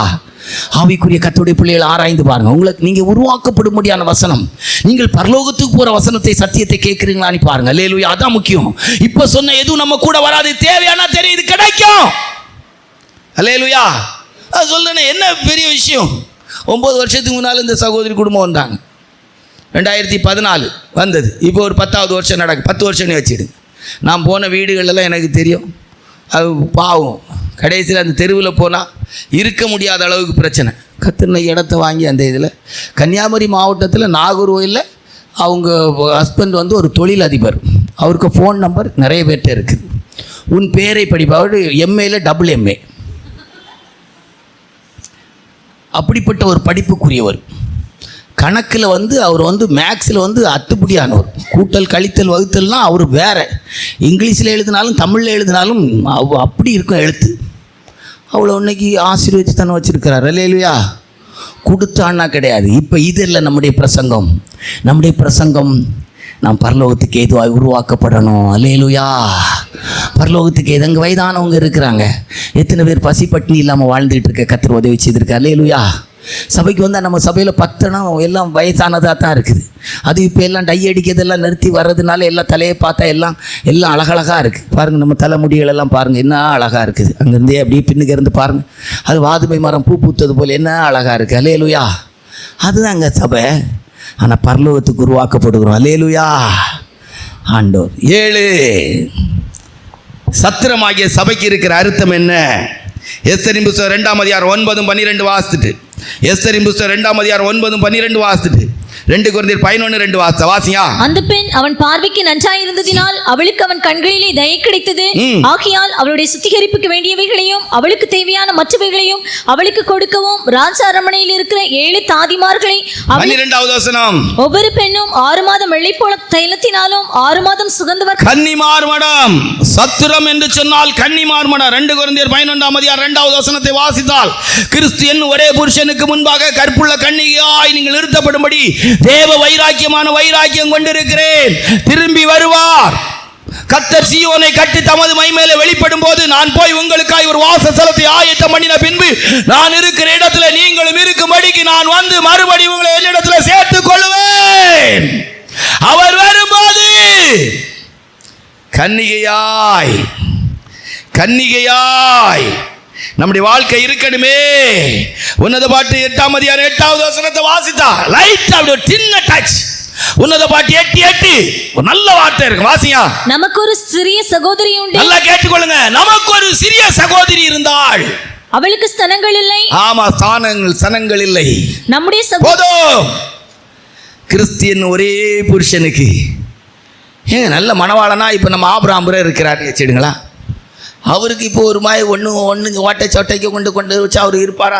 ஆவிக்குரிய கர்த்தருடைய பிள்ளைகளை ஆராய்ந்து பாருங்கள். உங்களுக்கு நீங்கள் உருவாக்கப்படும்படியான வசனம், நீங்கள் பரலோகத்துக்கு போகிற வசனத்தை, சத்தியத்தை கேட்குறீங்களான்னு பாருங்கள். அல்லேலூயா. அதான் முக்கியம். இப்போ சொன்ன எதுவும் நம்ம கூட வராது, தேவையான தெரியுது, கிடைக்கும். அல்லேலூயா. அது சொல்லுன்னு என்ன பெரிய விஷயம்? 9 வருஷத்துக்கு முன்னால் இந்த சகோதரி குடும்பம் வந்தாங்க. 2014 வந்தது. இப்போ ஒரு 10வது வருஷம் நடக்கு. 10 வருஷம்னு வச்சுடுங்க. நான் போன வீடுகளெல்லாம் எனக்கு தெரியும். அது பாவம், கடைசியில் அந்த தெருவில் போனால் இருக்க முடியாத அளவுக்கு பிரச்சனை. கத்தின இடத்த வாங்கி அந்த இதில் கன்னியாகுமரி மாவட்டத்தில் நாகர்கோயிலில் அவங்க ஹஸ்பண்ட் ஒரு தொழில் அதிபர். அவருக்கு ஃபோன் நம்பர் நிறைய பேர்கிட்ட இருக்குது. உன் பேரை படிப்பா, அவர் எம்ஏல AA. அப்படிப்பட்ட ஒரு படிப்புக்குரியவர். கணக்கில் அவர் மேக்ஸில் அத்துப்படியானவர். கூட்டல் கழித்தல் வகுத்தல்னால் அவர் வேறு. இங்கிலீஷில் எழுதினாலும் தமிழில் எழுதினாலும் அப்படி இருக்கும் எழுத்து. அவ்வளோ இன்னைக்கு ஆசீர்வதிச்சு தானே வச்சுருக்கிறார். அல்லேலூயா. கொடுத்தான்னா கிடையாது. இப்போ இது இல்லை நம்முடைய பிரசங்கம். நம்முடைய பிரசங்கம் நாம் பரலோகத்துக்கு ஏதுவாக உருவாக்கப்படணும். அல்லேலூயா. பரலோகத்துக்கு எதங்க வயதானவங்க இருக்கிறாங்க. எத்தனை பேர் பசி பட்டினி இல்லாமல் வாழ்ந்துகிட்டு இருக்க கர்த்தர் உதவி செய்திருக்க. அல்லேலூயா. சபைக்கு வந்தால் நம்ம சபையில் 10 எல்லாம் வயசானதாக தான் இருக்குது. அது இப்போ எல்லாம் டை அடிக்கிறதெல்லாம் நிறுத்தி வர்றதுனால எல்லாம் தலையை பார்த்தா எல்லாம் அழகழகாக இருக்குது. பாருங்கள், நம்ம தலைமுடிகளெல்லாம் பாருங்கள் என்ன அழகாக இருக்குது. அங்கேருந்தே அப்படியே பின்னுக்கு இருந்து பாருங்கள், அது வாதுமை மரம் பூ பூத்தது போல் என்ன அழகாக இருக்குது. அல்லேலூயா. அதுதான் அங்கே சபை. ஆனால் பரலோகத்துக்கு உருவாக்கப்படுகிறோம். அல்லேலூயா. ஆண்டோர். 7 சத்திரமாகிய சபைக்கு இருக்கிற அர்த்தம் என்ன? எஸ்தரின் புஸ்தகம் 2ஆம் அதிகாரம் 9-12 வாசித்துட்டு, எஸ்தரின் புஸ்தகம் 2ஆம் அதிகாரம் 9-12 வாசித்துட்டு, 2 கொரிந்தியர் 11:2 வாசியா. அந்த பெண் அவன் பார்வைக்கு நன்றாயிருந்ததினால் அவளுக்கு அவன் கண்களிலே தயை கிடைத்தது. ஆகையால் அவளுடைய சுத்திகரிப்புக்கு வேண்டியவைகளையும் அவளுக்கு தேவையான மற்றவைகளையும் அவளுக்கு கொடுக்கவும் ராஜா அரண்மனையில் இருக்கிற 7 தாதிமார்களை 12வது வசனம். ஒவ்வொரு பெண்ணும் 6 மாதம் வெள்ளைப்போள தைலத்தினாலும் 6 மாதம் சுகந்தவர் கன்னிமார் மடம். சத்திரம் என்று சொன்னால் கன்னிமார் மடம். 2 கொரிந்தியர் 11ஆம் அதிகாரம் 2வது வசனத்தை வாசித்தால், கிறிஸ்து என்னும் ஒரே புருஷனுக்கு முன்பாக கற்புள்ள கன்னிகையாய் நீங்கள் நிறுத்தப்படும்படி தேவ வைராக்கியமான வைராக்கியம் கொண்டிருக்கிறேன். திரும்பி வருவார். கர்த்தர் சீயோனை கட்டி தமது மகிமையிலே வெளிப்படும் போது நான் போய் உங்களுக்காய் ஒரு வாசஸ்தலத்தை ஆயத்தம் பண்ணின பின்பு நான் இருக்கிற இடத்துல நீங்களும் இருக்கும்படிக்கு நான் வந்து மறுபடி உங்களை என்னிடத்துல சேர்த்துக் கொள்வேன். அவர் வரும்போது கன்னிகையாய் நம்முடைய வாழ்க்கை இருக்கணுமே. உன்னத பாட்டு 8ஆம் அதிகாரம் 8வது வசனத்தை வாசித்தா லைட் அப்படி ஒரு சின்ன டச். உன்னத பாட்டு 8:8 ஒரு நல்ல வார்த்தை இருக்கு, வாசியா. நமக்கு ஒரு சிறிய சகோதரி உண்டு. நல்லா கேட்டுக்கொள்ளுங்க. நமக்கு ஒரு சிறிய சகோதரி இருந்தாள். அவளுக்கு ஸ்தனங்கள் இல்லை. ஆமா, ஸ்தனங்கள் இல்லை. நம்முடைய போதும். கிறிஸ்தியன் ஒரே புருஷனுக்கு ஏங்க நல்ல மணவாளனா இப்போ நம்ம ஆபிரகாம் இருக்கிறார் வச்சுடுங்களா. அவருக்கு இப்போ ஒரு மாதிரி ஒன்று ஓட்டை சொட்டைக்கு கொண்டு வச்சு அவர் இருப்பாரா?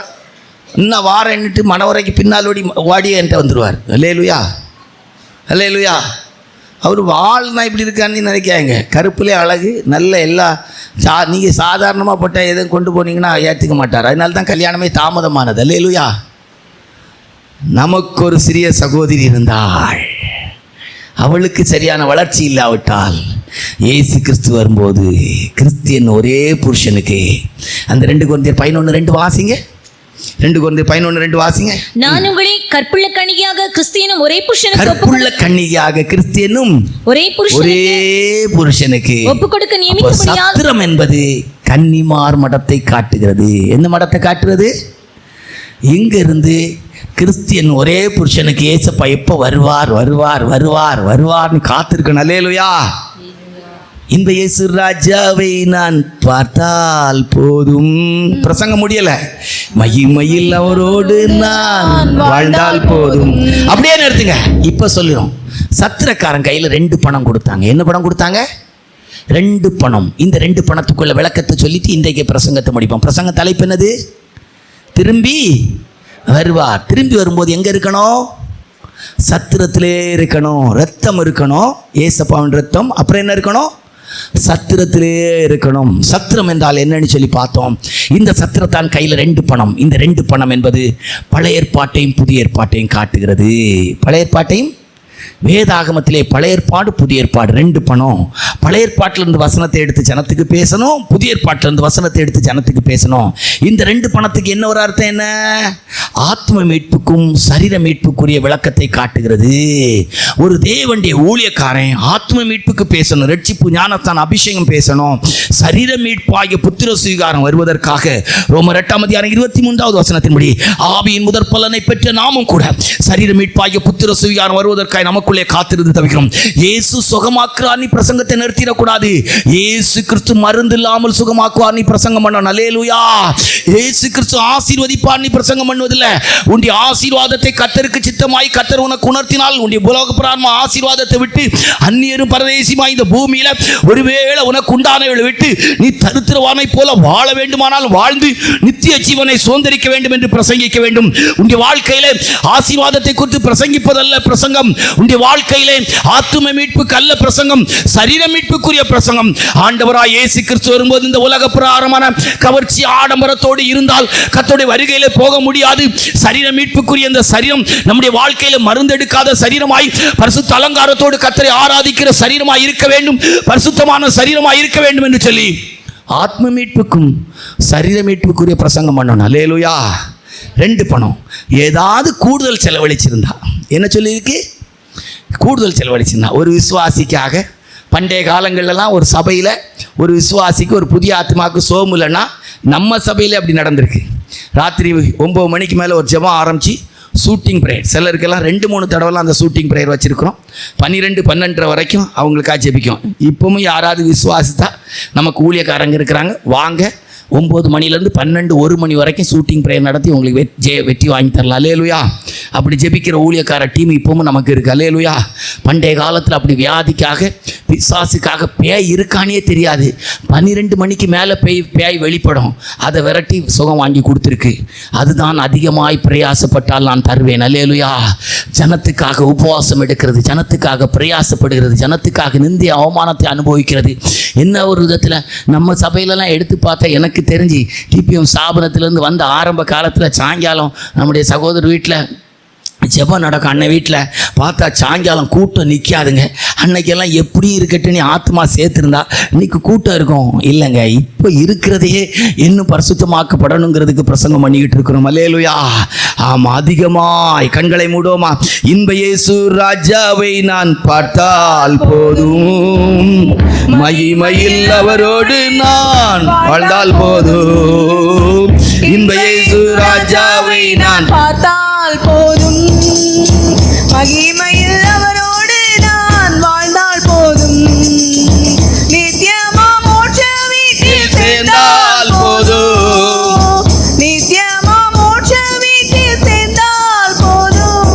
இன்னும் வாரன்னுட்டு மணவரைக்கு பின்னால் ஓடியே என்கிட்ட வந்துடுவார். அல்லேலூயா. அவர் வாழ்னா இப்படி இருக்கான்னு நினைக்காங்க. கருப்புலே அழகு, நல்ல எல்லா நீங்கள் சாதாரணமாக போட்டால் எதுவும் கொண்டு போனீங்கன்னா ஏற்றுக்க மாட்டார். அதனால தான் கல்யாணமே தாமதமானது. அல்லேலூயா. நமக்கு ஒரு சிறிய சகோதரி இருந்தாள். அவளுக்கு சரியான வளர்ச்சி இல்லாவிட்டால் இயேசு கிறிஸ்து வரும்போது கிறிஸ்தியன் ஒரே புருஷனுக்கு அந்த 2 கொரிந்தியர் 11:2 வாசிங்க. 2 கொரிந்தியர் 11:2 வாசிங்க. நான் உங்களை கற்புள்ள கன்னிகையாக கிறிஸ்தியனும் ஒரே புருஷனுக்கு கற்புள்ள கன்னிகையாக கிறிஸ்தியனும் ஒரே புருஷனுக்கு ஒப்புக்கொடுக்க நியமிக்கப்படியால். சத்திரம் என்பது கன்னிமார் மடத்தை காட்டுகிறது. என்ன மடத்தை காட்டுகிறது? இங்க இருந்து கிறிஸ்தியன் ஒரே புருஷனுக்கு ஏசப்பா எப்போ வருவார்னு காத்திருக்கணும். அல்லேலூயா. இந்த இயேசு ராஜாவை நான் பார்த்தால் போதும். பிரசங்கம் முடியல. மகிமையில் அவரோடு நான் வாழ்ந்தால் போதும். அப்படியே நிறுத்துங்க. இப்ப சொல்லிடும். சத்திரக்காரன் கையில் 2 பணம் கொடுத்தாங்க. என்ன பணம் கொடுத்தாங்க? 2 பணம். இந்த 2 பணத்துக்குள்ள விளக்கத்தை சொல்லிட்டு இன்றைக்கு பிரசங்கத்தை முடிப்போம். பிரசங்க தலைப்பு என்னது? திரும்பி வருவார். திரும்பி வரும்போது எங்க இருக்கணும்? சத்திரத்திலே இருக்கணும். ரத்தம் இருக்கணும், ஏசப்பாவின் ரத்தம். அப்புறம் என்ன இருக்கணும்? சத்திரத்திலே இருக்கணும். சத்திரம் என்றால் என்னன்னு சொல்லி பார்த்தோம். இந்த சத்திரத்தான் கையில் 2 பணம். இந்த 2 பணம் என்பது பழைய ஏற்பாட்டையும் புதிய ஏற்பாட்டையும் காட்டுகிறது. பழைய ஏற்பாட்டையும் வேதாகமத்திலே பழைய ஏற்பாடு புதிய ஏற்பாடு 2 பணம். பழைய ஏற்பாட்டிலிருந்து வசனத்தை எடுத்து ஜனத்துக்கு பேசணும், புதிய ஏற்பாட்டிலிருந்து வசனத்தை எடுத்து ஜனத்துக்கு பேசணும். இந்த 2 பணத்துக்கு என்ன ஒரு அர்த்தம்? என்ன? ஆத்ம மீட்புக்கும் சரீர மீட்புக்குரிய விளக்கத்தை காட்டுகிறது. ஒரு தேவனுடைய ஊழியக்காரன் ஆத்ம மீட்புக்கு பேசணும், ரட்சிப்பு ஞானத்தான் அபிஷேகம் பேசணும், சரீர மீட்பாகிய புத்திர சுவீகாரம் வருவதற்காக ரோமர் 8ஆம் அதிகாரம் 23வது வசனத்தின்படி ஆவியின் முதற் பலனை பெற்ற நாமும் கூட சரீர மீட்பாகிய புத்திர சுவீகாரம் வருவதற்காக நமக்குள்ளே காத்திருந்து தவிக்கிறோம். இயேசு சுகமாக்குறார் நீ பிரசங்கத்தை நிறுத்திடக்கூடாது. இயேசு கிறிஸ்து மருந்து இல்லாமல் சுகமாக்குவார் நீ பிரசங்கம் பண்ணணும். அல்லேலூயா. இயேசு கிறிஸ்து ஆசீர்வதிப்பார் நீ பிரசங்கம் பண்ணுவதில்லை. உன்னுடைய ஆசீர்வாதத்தை கர்த்தருக்கு சித்தமாய் கர்த்தர் உனக்கு உணர்த்தினால் உன்னுடைய உலக பிரான்ம ஆசீர்வாதத்தை விட்டு அந்நியரும் பரதேசியுமாய் இந்த பூமியில ஒருவேளை உனக்கு உண்டானவர்களை விட்டு நீ தரித்திரவானை போல வாழ வேண்டுமானால் வாழ்ந்து நித்திய ஜீவனை சுதந்திரிக்க வேண்டும் என்று பிரசங்கிக்க வேண்டும். உன்னுடைய வாழ்க்கையிலே ஆசீர்வாதத்தை குறித்து பிரசங்கிப்பதல்ல பிரசங்கம். உன்னுடைய வாழ்க்கையிலே ஆத்தும மீட்புக்கு அல்ல பிரசங்கம், சரீர மீட்புக்குரிய பிரசங்கம். ஆண்டவராய் இயேசு கிறிஸ்து வரும்போது இந்த உலக பிரகாரமான கவர்ச்சி ஆடம்பரத்தோடு இருந்தால் கர்த்தருடைய வருகையிலே போக முடியாது. சரீர மீட்புக்குரிய இந்த சரீரம் நம்முடைய வாழ்க்கையில மருந்தெடுக்காத சரீரமாய் பரிசுத்த அலங்காரத்தோடு கர்த்தரை ஆராதிக்கிற சரீரமாய் இருக்க வேண்டும், பரிசுத்தமான சரீரமாய் இருக்க வேண்டும் என்று சொல்லி ஆத்ம மீட்புக்கும் சரீர மீட்புக்குரிய பிரசங்கம் பண்ணணும். அல்லேலூயா. 2 பணம். ஏதாவது கூடுதல் செலவழிச்சிருந்தா என்ன சொல்லியிருக்கு? கூடுதல் செலவழிச்சிருந்தா ஒரு விசுவாசிக்காக பண்டைய காலங்கள்லாம் ஒரு சபையில் ஒரு விசுவாசிக்கு ஒரு புதிய ஆத்மாவுக்கு சோம் இல்லைன்னா நம்ம சபையில் அப்படி நடந்திருக்கு. ராத்திரி 9 மணிக்கு மேலே ஒரு ஜெபம் ஆரம்பித்து ஷூட்டிங் ப்ரேயர். சிலருக்கெல்லாம் 2-3 தடவைலாம் அந்த ஷூட்டிங் ப்ரேயர் வச்சுருக்கிறோம். 12-12 வரைக்கும் அவங்களுக்காக ஜெபிக்கும். இப்பவும் யாராவது விசுவாசித்தா நமக்கு ஊழியக்காரங்க இருக்கிறாங்க, வாங்க 9 மணிலேருந்து 12-1 மணி வரைக்கும் ஷூட்டிங் ப்ரேயர் நடத்தி உங்களுக்கு வெற்றி வாங்கி தரலாம். அல்லேலூயா. அப்படி ஜெபிக்கிற ஊழியக்கார டீம் இப்பவும் நமக்கு இருக்குது. அல்லேலூயா. பண்டைய காலத்தில் அப்படி வியாதிக்காக பிசாசுக்காக பேய் இருக்கானே தெரியாது, 12 மணிக்கு மேலே பேய் வெளிப்படும், அதை விரட்டி சுகம் வாங்கி கொடுத்துருக்கு. அதுதான் அதிகமாய் பிரயாசப்பட்டால் நான் தருவேன். அல்லேலூயா. ஜனத்துக்காக உபவாசம் எடுக்கிறது, ஜனத்துக்காக பிரயாசப்படுகிறது, ஜனத்துக்காக நிந்திய அவமானத்தை அனுபவிக்கிறது. என்ன ஒரு விதத்தில் நம்ம சபையிலலாம் எடுத்து பார்த்தா எனக்கு தெரிஞ்சு டிபிஎம் ஸ்தாபனத்திலேருந்து வந்த ஆரம்ப காலத்தில் சாயங்காலம் நம்முடைய சகோதரர் வீட்டில் ஜெபம் நடக்கும். அன்னை வீட்டில் பார்த்தா சாயங்காலம் கூட்டம் நிற்காதுங்க. அன்னைக்கெல்லாம் எப்படி இருக்கட்டுன்னு ஆத்மா சேர்த்துருந்தா இன்னைக்கு கூட்டம் இருக்கும். இல்லைங்க, இப்போ இருக்கிறதையே இன்னும் பரிசுத்தமாக்கப்படணுங்கிறதுக்கு பிரசங்கம் பண்ணிக்கிட்டு இருக்கிறோம். அல்லேலூயா. ஆமாம், அதிகமாய் கண்களை மூடுவோமா. இன்ப இயேசு ராஜாவை நான் பார்த்தால் போதும், மகிமையில் அவரோடு நான் வாழ்ந்தால் போதும். இன்ப இயேசு ராஜாவை நான் பார்த்தால் போதும், மகிமையில் அவரோடு நான் வாழ்ந்தால் போதும். நித்தியமா மோட்ச வீட்டில் சேர்ந்தால் போதும், நித்தியமா மோட்ச வீட்டில் சேர்ந்தால் போதும்.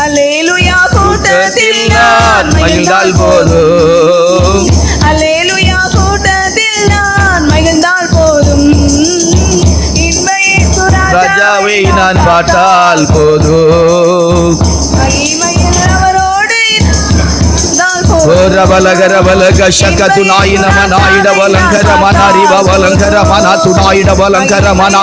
அல்லேலூயா. கூட்டத்தில் நான் மகிழ்ந்தால் போதும், அல்லேலூயா. கூட்டத்தில் நான் மகிழ்ந்தால் போதும். ராஜாவை நான் பார்த்தால் போதும், மகிமையில் அவரோடு இருந்தால் போதும். ரபலகர பலக சகது நாயின மனாயிட வலங்கர மனாரிவ வலங்கர மனா துடாயிட வலங்கர மனா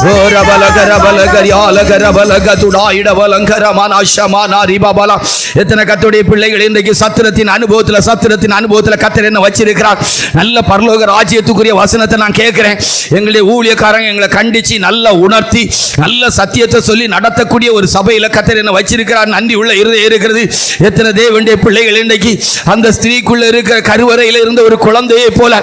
ஓ ரபலகர பலகரி ஆலகர பலக துடாயிட வலங்கர மனா ஷமானா ரிபபலா. எத்தனை கர்த்தருடைய பிள்ளைகள் இன்றைக்கு சத்திரத்தின் அனுபவத்தில் கர்த்தர் என்ன வச்சிருக்கிறார். நல்ல பரலோக ராஜ்யத்துக்குரிய வசனத்தை நான் கேட்கிறேன். எங்களுடைய ஊழியக்காரங்க எங்களை கண்டிச்சு நல்ல உணர்த்தி நல்ல சத்தியத்தை சொல்லி நடத்தக்கூடிய ஒரு சபையில் கர்த்தர் என்ன வச்சிருக்கிறார். நன்றி உள்ள இருதயம் இருக்கிறது. எத்தனை தேவனுடைய பிள்ளைகள் இன்றைக்கு அந்த ஸ்திரீக்குள்ள இருக்கிற கருவறையில் இருந்த ஒரு குழந்தையை போல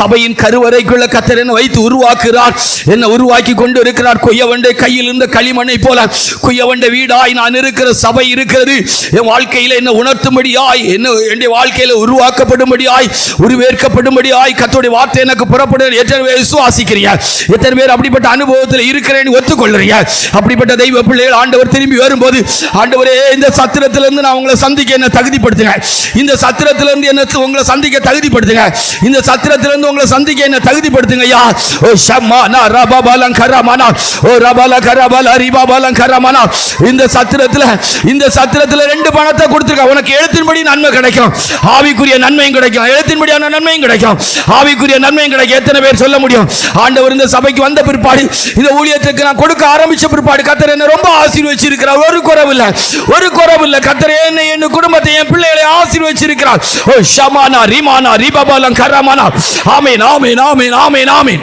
சபையின் கருவறைக்குள்ள கர்த்தர் என்ன வைத்து உருவாக்குகிறார். என்ன உருவாக்கி கொண்டு இருக்கிறார். கொய்யவண்டை கையில் இருந்த களிமண்ணை போல கொய்யவண்ட வீடாய் நான் இருக்கிற சபை இருக்கிறது. என் வாழ்க்கையில் என்ன உணர்த்தும்படியாய், என்ன என்னுடைய வாழ்க்கையில் உருவாக்கப்படும்படியாய், உருவேற்கப்படும்படியாய் கர்த்தருடைய வார்த்தை எனக்கு புறப்படுகிறது. எத்தனை பேர் விசுவாசிக்கிறீங்க? எத்தனை பேர் அப்படிப்பட்ட அனுபவத்தில் இருக்கிறேன்னு ஒத்துக்கொள்றீங்க? அப்படிப்பட்ட தெய்வ பிள்ளைகள் ஆண்டவர் திரும்பி வரும்போது, ஆண்டவரே இந்த சத்திரத்திலிருந்து நான் உங்களை சந்திக்க என்ன தகுதிப்படுத்துங்க, இந்த சத்திரத்திலிருந்து என்ன உங்களை சந்திக்க தகுதிப்படுத்துங்க, இந்த சத்திரத்திலிருந்து உங்களை சந்திக்க என்ன தகுதிப்படுத்துங்க ஐயா. ஓ ஷம்மானா ரபபலங் கரமனா ஓ ரபல கரபல ரிபபலங் கரமனா. இந்த சத்திரத்தில் 2 பணத்தை கொடுத்துருக்க. உனக்கு எழுத்தின்படி நன்மை கிடைக்கும், ஆவிக்குரிய நன்மையும் கிடைக்கும். எழுத்தின்படியான நன்மையும் கிடைக்கும், ஆவிக்குரிய நன்மையும் கிடைக்கும். எத்தனை பேர் சொல்ல முடியும்? ஆண்டவர் இந்த சபைக்கு வந்த பிற்பாடு, இந்த ஊழியத்துக்கு நான் கொடுக்க ஆரம்பிச்ச பிற்பாடு கர்த்தர் என்ன ரொம்ப ஆசீர்வதிச்சிருக்கிறார். ஒரு குறைவில்லை. கர்த்தர் என்னை, என் குடும்பத்தை, என் பிள்ளைகளை ஆசீர்வதிச்சிருக்கிறார். ஓ ஷமானா ரிமானா ரிபபலங் கரமனா. ஆமென், ஆமென், ஆமென், ஆமென், ஆமென்.